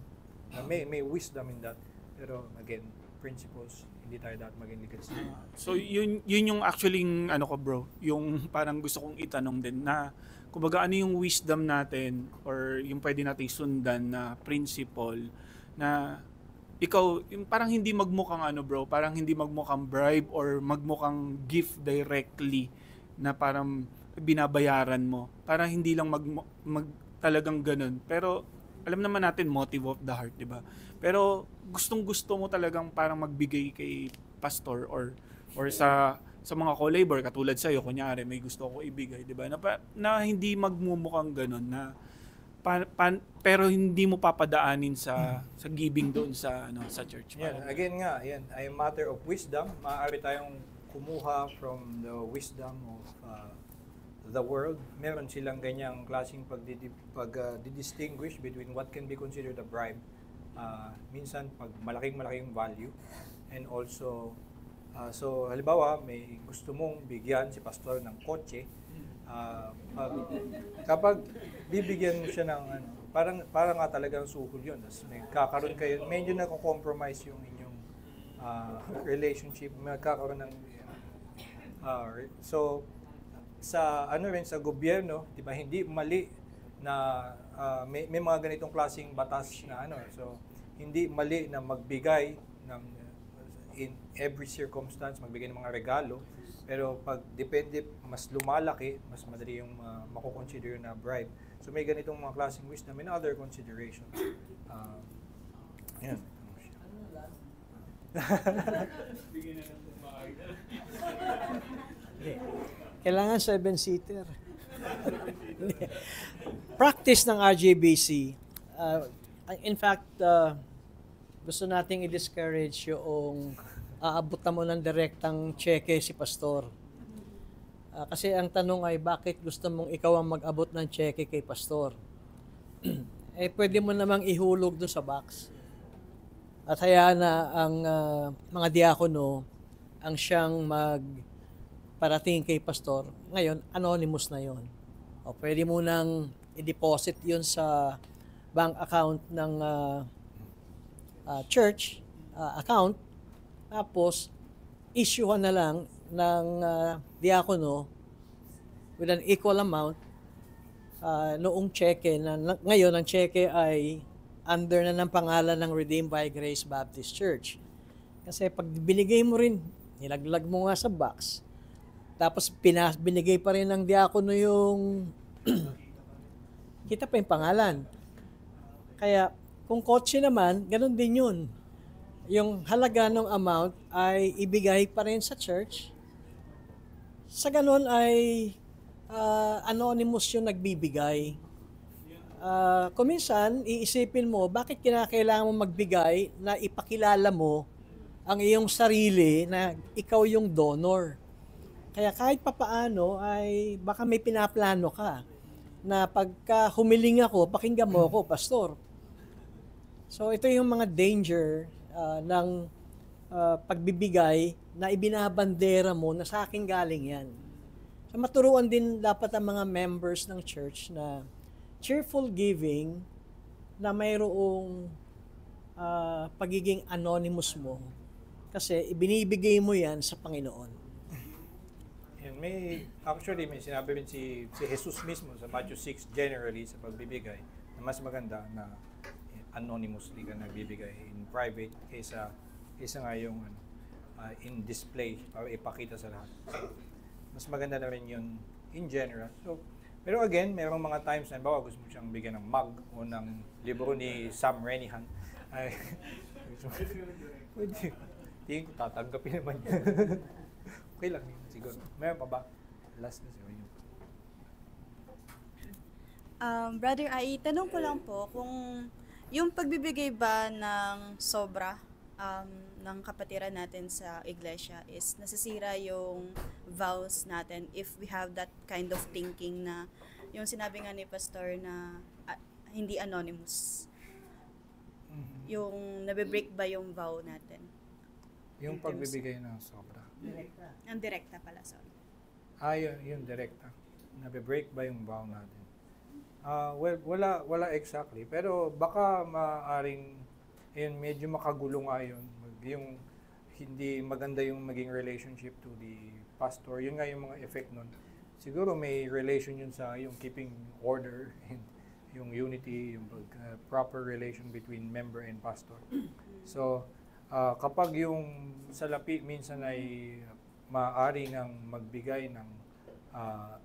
na may wisdom in that. Pero again, principles, hindi tayo dapat maging legalistic. So yun yung actually ko, bro, yung parang gusto kong itanong din na kumbaga ano yung wisdom natin or yung pwede nating sundan na principle na ikaw yung parang hindi magmukhang bro, parang hindi magmukhang bribe or magmukhang gift directly na parang binabayaran mo. Para hindi lang talagang ganun. Pero alam naman natin motive of the heart, 'di ba? Pero gustong-gusto mo talagang parang magbigay kay pastor or sa mga co-labor katulad sa iyo, kunyari may gusto ako ibigay, 'di ba? Na hindi magmumukhang ganun na pero hindi mo papadaanin sa giving doon sa church. Yeah, again nga, yan ay matter of wisdom. Maaari tayong kumuha from the wisdom of the world. Meron silang ganyang klaseng pag-distinguish between what can be considered a bribe. Minsan, pag malaking value. And also, so halimbawa, may gusto mong bigyan si pastor ng kotse. Kapag bibigyan mo siya ng parang nga talagang suhol yun. Tapos kakaroon kayo, medyo nako-compromise yung inyong relationship. Magkakaroon ng so sa sa gobyerno, 'di ba, hindi mali na may mga ganitong klaseng batas na so hindi mali na magbigay ng in every circumstance, magbigay ng mga regalo, pero pag depende mas lumalaki, mas madali yung mako-consider na bribe. So may ganitong mga klaseng wisdom and other considerations. Yan. Kailangan 7-seater. Practice ng RJBC. In fact, gusto nating i-discourage yung aabutan mo ng direktang cheque si pastor. Kasi ang tanong ay bakit gusto mong ikaw ang mag-abot ng cheque kay pastor? Pwede mo namang ihulog doon sa box. At hayaan na ang mga diakono ang siyang magparating kay pastor. Ngayon, anonymous na yon. O pwede mo nang i-deposit yun sa bank account ng church account. Tapos, issuehan na lang ng diakono with an equal amount noong cheque. Ngayon, ang cheque ay under na ng pangalan ng Redeemed by Grace Baptist Church. Kasi pag binigay mo rin, nilaglag mo nga sa box, tapos binigay pa rin ng diakono yung kita pa yung pangalan. Kaya kung kotse naman, ganun din yun. Yung halaga ng amount ay ibigay pa rin sa church. Sa ganun ay anonymous yung nagbibigay. Kung minsan, iisipin mo, bakit kinakailangan mo magbigay na ipakilala mo ang iyong sarili na ikaw yung donor. Kaya kahit papaano ay baka may pinaplano ka na pagka humiling ako, pakinggan mo ako, pastor. So ito yung mga danger ng pagbibigay na ibinabandera mo na sa akin galing yan. So maturuan din dapat ang mga members ng church na cheerful giving na mayroong pagiging anonymous mo kasi ibinibigay mo yan sa Panginoon. And may sinabi rin si Jesus mismo sa Matthew 6 generally sa pagbibigay na mas maganda na anonymously ka nagbibigay in private kaysa nga yung in display para ipakita sa lahat. So, mas maganda na rin yun in general. So, pero again, mayroong mga times na bawa gusto mo siyang bigyan ng mug o ng libro ni Sam Renihan. Ay, pwede. Tingin ko tatanggapin naman niya. Okay lang yun siguro. Mayroon pa ba? Last na siguro yun. Brother Ai, tanong ko lang po kung yung pagbibigay ba ng sobra ng kapatiran natin sa iglesia is nasisira yung vows natin if we have that kind of thinking na yung sinabi nga ni Pastor na hindi anonymous. Yung nabe-break ba yung vow natin? Yung pagbibigay ng sobra. Ang direkta pala, sorry. Yun direkta. Nabe-break ba yung vow natin? Well, wala exactly. Pero baka maaring medyo makagulo nga yun. Yung hindi maganda yung maging relationship to the pastor. Yun nga yung mga effect nun. Siguro may relation yun sa yung keeping order and yung unity, yung proper relation between member and pastor. So, kapag yung salapi minsan ay maaari ng magbigay ng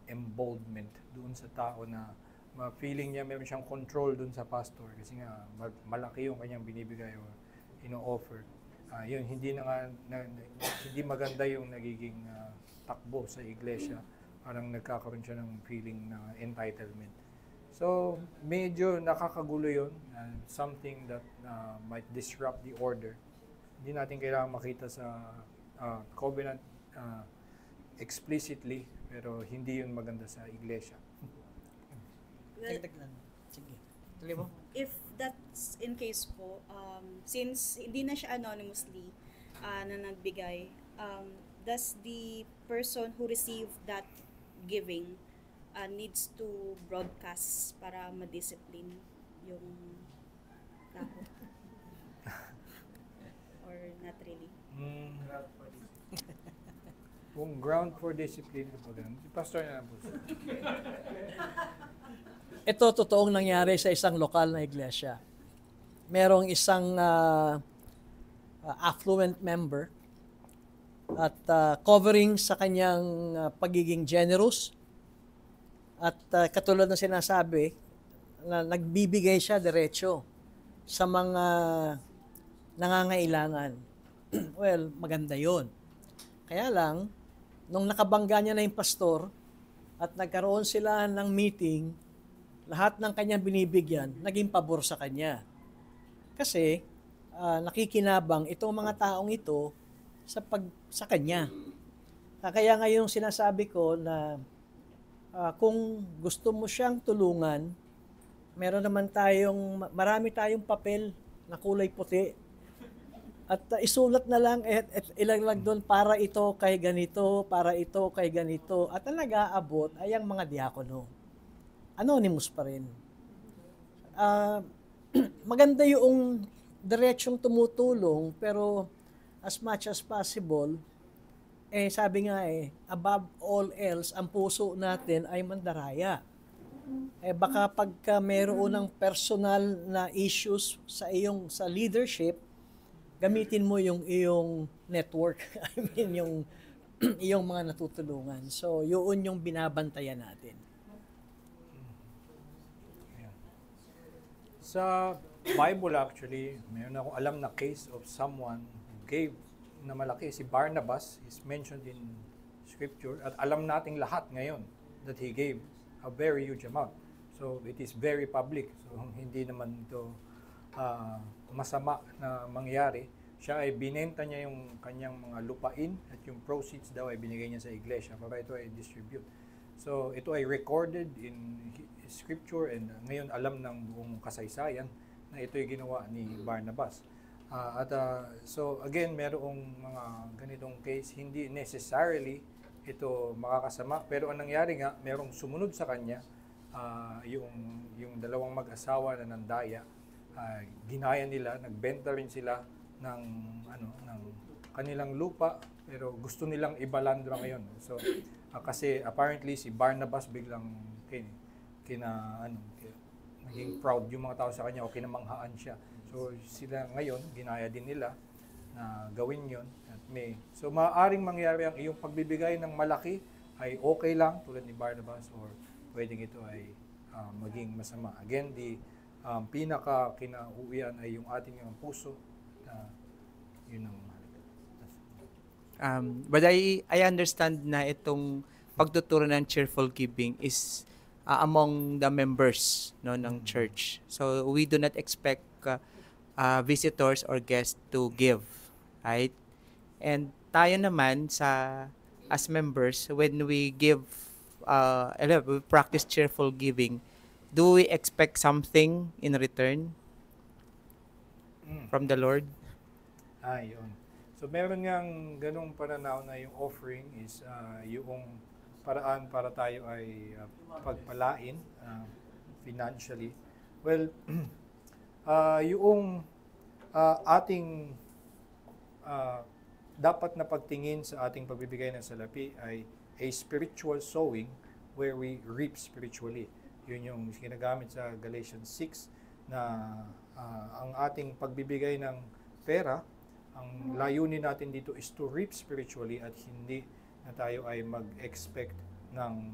emboldenment doon sa tao na feeling niya meron siyang control doon sa pastor kasi nga malaki yung kanyang binibigay o ino-offer. Yun hindi hindi maganda yung nagiging takbo sa iglesia. Parang nagkakaroon siya ng feeling na entitlement. So, medyo nakakagulo yun. Something that might disrupt the order. Hindi natin kailangan makita sa covenant explicitly, pero hindi yun maganda sa iglesia. Well, Sige. Tuloy mo? if that's in case po, since hindi na siya anonymously na nagbigay, does the person who received that giving needs to broadcast para ma-discipline yung tao? Or not really? Kung ground for discipline, si pastor na lang po. Ito totoong nangyari sa isang lokal na iglesia. Merong isang affluent member at covering sa kanyang pagiging generous at katulad ng sinasabi na nagbibigay siya diretso sa mga nangangailangan. Well, maganda yon. Kaya lang, nung nakabangga niya na yung pastor at nagkaroon sila ng meeting, lahat ng kanyang binibigyan, naging pabor sa kanya. Kasi, nakikinabang itong mga taong ito sa kanya. Kaya ngayong sinasabi ko na kung gusto mo siyang tulungan, marami tayong papel na kulay puti At isulat na lang at ilaglag doon para ito kay ganito, para ito kay ganito. At ang nag-aabot ay ang mga diakono. Anonymous pa rin. Ah, maganda yung diretsong tumutulong, pero as much as possible, sabi nga above all else, ang puso natin ay mandaraya. Baka pagka mayroon ng personal na issues sa leadership, gamitin mo yung iyong network. I mean, yung iyong mga natutulungan. So, yun yung binabantayan natin. Sa Bible actually, mayroon akong alam na case of someone who gave na malaki. Si Barnabas is mentioned in Scripture at alam nating lahat ngayon that he gave a very huge amount. So it is very public. So hindi naman ito masama na mangyari. Siya ay binenta niya yung kanyang mga lupain at yung proceeds daw ay binigay niya sa iglesia para ito ay distribute. So ito ay recorded in Scripture and ngayon alam ng buong kasaysayan na ito ay ginawa ni Barnabas. So again, merong mga ganitong case, hindi necessarily ito makakasama, pero ang nangyari nga, merong sumunod sa kanya, yung dalawang mag-asawa na nandaya, ginaya nila, nagbenta rin sila ng kanilang lupa, pero gusto nilang ibalandra ngayon. So kasi apparently si Barnabas biglang naging proud yung mga tao sa kanya o kinamanghaan siya. So sila ngayon, ginaya din nila na gawin yon. So maaaring mangyari ang iyong pagbibigay ng malaki ay okay lang tulad ni Barnabas or pwedeng ito ay maging masama. Again, pinaka kinauwian ay yung ating puso. Yun ang But I understand na itong pagtuturo ng cheerful giving is among the members ng church. So we do not expect visitors or guests to give, right? And tayo naman as members, when we give, we practice cheerful giving, do we expect something in return from the Lord? Yun. So meron ngang ganung pananaw na yung offering is yung paraan para tayo ay pagpalain financially. Well, yung ating dapat na pagtingin sa ating pagbibigay ng salapi ay a spiritual sowing where we reap spiritually. Yun yung ginagamit sa Galatians 6 na ang ating pagbibigay ng pera, ang layunin natin dito is to reap spiritually at hindi na tayo ay mag-expect ng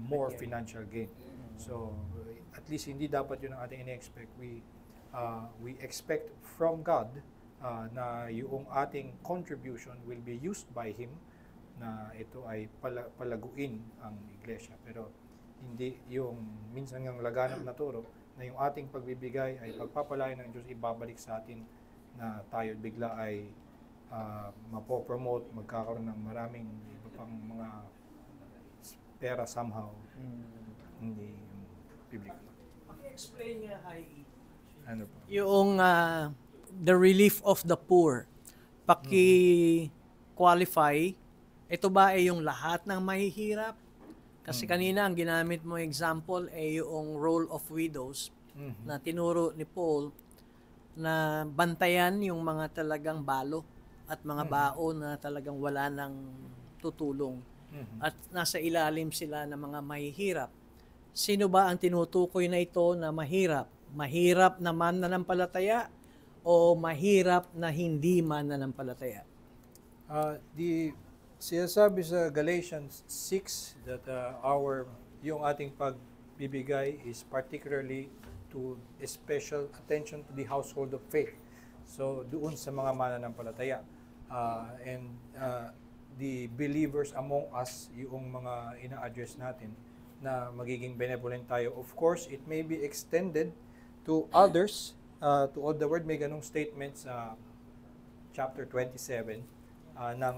more financial gain. So, at least hindi dapat yun ang ating ini-expect. We expect from God na yung ating contribution will be used by Him na ito ay palaguin ang iglesia. Pero hindi yung minsan ngang laganap na turo na yung ating pagbibigay ay pagpapalain ng Diyos, ibabalik sa atin na tayo bigla ay mapopromote, magkakaroon ng maraming iba pang mga pera somehow. Hindi biblical. Explain nga, IE. Ano po? Yung the relief of the poor. Paki-qualify, ito ba ay yung lahat ng mahihirap? Kasi kanina ang ginamit mo example ay yung role of widows na tinuro ni Paul na bantayan yung mga talagang balo at mga baon na talagang wala ng tutulong at nasa ilalim sila ng mga mahihirap. Sino ba ang tinutukoy na ito na mahirap? Mahirap na mananampalataya o mahirap na hindi mananampalataya? Sinasabi sa Galatians 6 that yung ating pagbibigay is particularly to special attention to the household of faith. So doon sa mga mananampalataya and the believers among us, yung mga ina-address natin na magiging benevolent tayo. Of course, it may be extended to others. To all the word, may ganong statement sa chapter 27 ng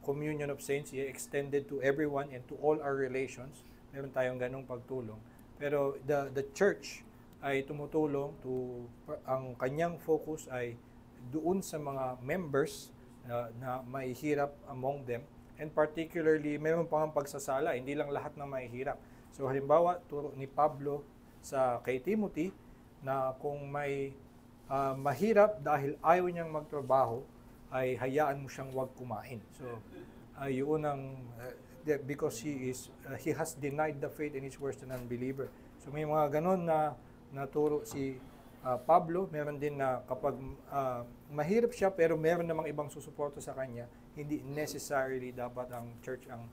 Communion of Saints, extended to everyone and to all our relations. Meron tayong ganong pagtulong. Pero the church ay tumutulong ang kanyang focus ay doon sa mga members na mahihirap among them. And particularly, mayroon pa ang pagsasala, hindi lang lahat na mahihirap. So halimbawa, turo ni Pablo kay Timothy na kung may mahirap dahil ayaw niyang magtrabaho, ay hayaan mo siyang wag kumain. So, yun ang, because he has denied the faith and is worse than an unbeliever. So may mga ganon na naturo si Pablo. Meron din na kapag mahirap siya pero meron namang ibang susuporta sa kanya, hindi necessarily dapat ang church ang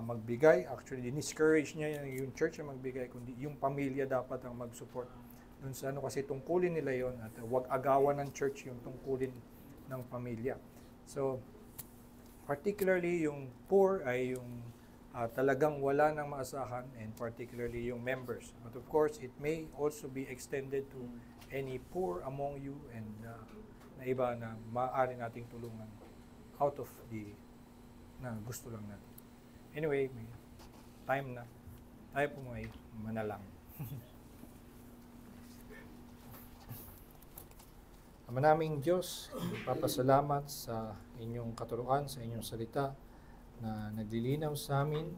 magbigay. Actually, discourage niya yung church ang magbigay, kundi yung pamilya dapat ang mag-support. Dun sa kasi tungkulin nila yon at wag agawan ng church yung tungkulin ng pamilya. So, particularly yung poor ay yung talagang wala nang maasahan, and particularly yung members. But of course, it may also be extended to any poor among you and na iba na maaari nating tulungan out of the na gusto lang natin. Anyway, may time na. Tayo po may manalang. Ama naming Diyos, papasalamat sa inyong katuruan, sa inyong salita na naglilinaw sa amin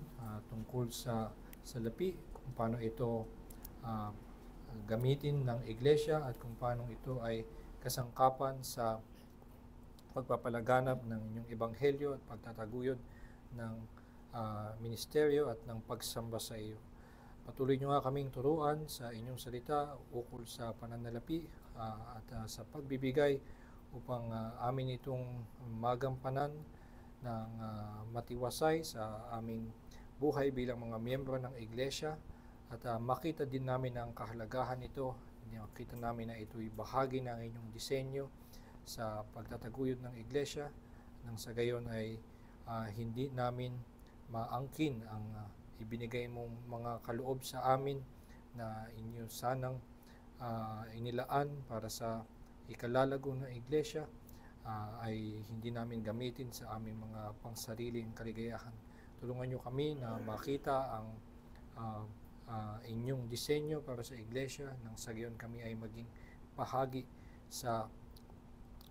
tungkol sa salapi, kung paano ito gamitin ng iglesia at kung paano ito ay kasangkapan sa pagpapalaganap ng inyong ebanghelyo at pagtataguyod ng ministeryo at ng pagsamba sa iyo. Patuloy nyo nga kaming turuan sa inyong salita ukol sa pananalapi at sa pagbibigay upang amin itong magampanan ng matiwasay sa aming buhay bilang mga miyembro ng iglesia at makita din namin ang kahalagahan nito. Makita namin na ito'y bahagi ng inyong disenyo sa pagtataguyod ng iglesia nang sa gayon ay hindi namin maangkin ang ibinigay mong mga kaloob sa amin na inyo sanang inilaan para sa ikalalago ng iglesia ay hindi namin gamitin sa aming mga pangsariling kaligayahan. Tulungan nyo kami na makita ang inyong disenyo para sa iglesia nang sa gayon kami ay maging bahagi sa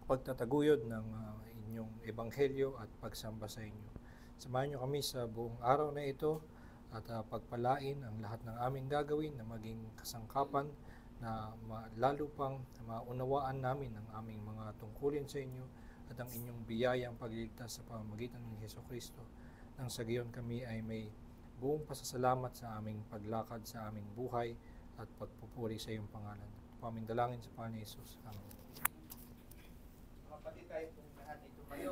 pagtataguyod ng inyong ebanghelyo at pagsamba sa inyo. Samahan nyo kami sa buong araw na ito at pagpalain ang lahat ng aming gagawin na maging kasangkapan na lalo pang maunawaan namin ang aming mga tungkulin sa inyo at ang inyong biyayang pagliligtas sa pamamagitan ng Hesukristo. Nang sa gayon kami ay may buong pasasalamat sa aming paglakad sa aming buhay at pagpupuri sa iyong pangalan. Paming dalangin sa Panginoon Jesus. Amen. Kapatid tayo kung lahat ito kayo.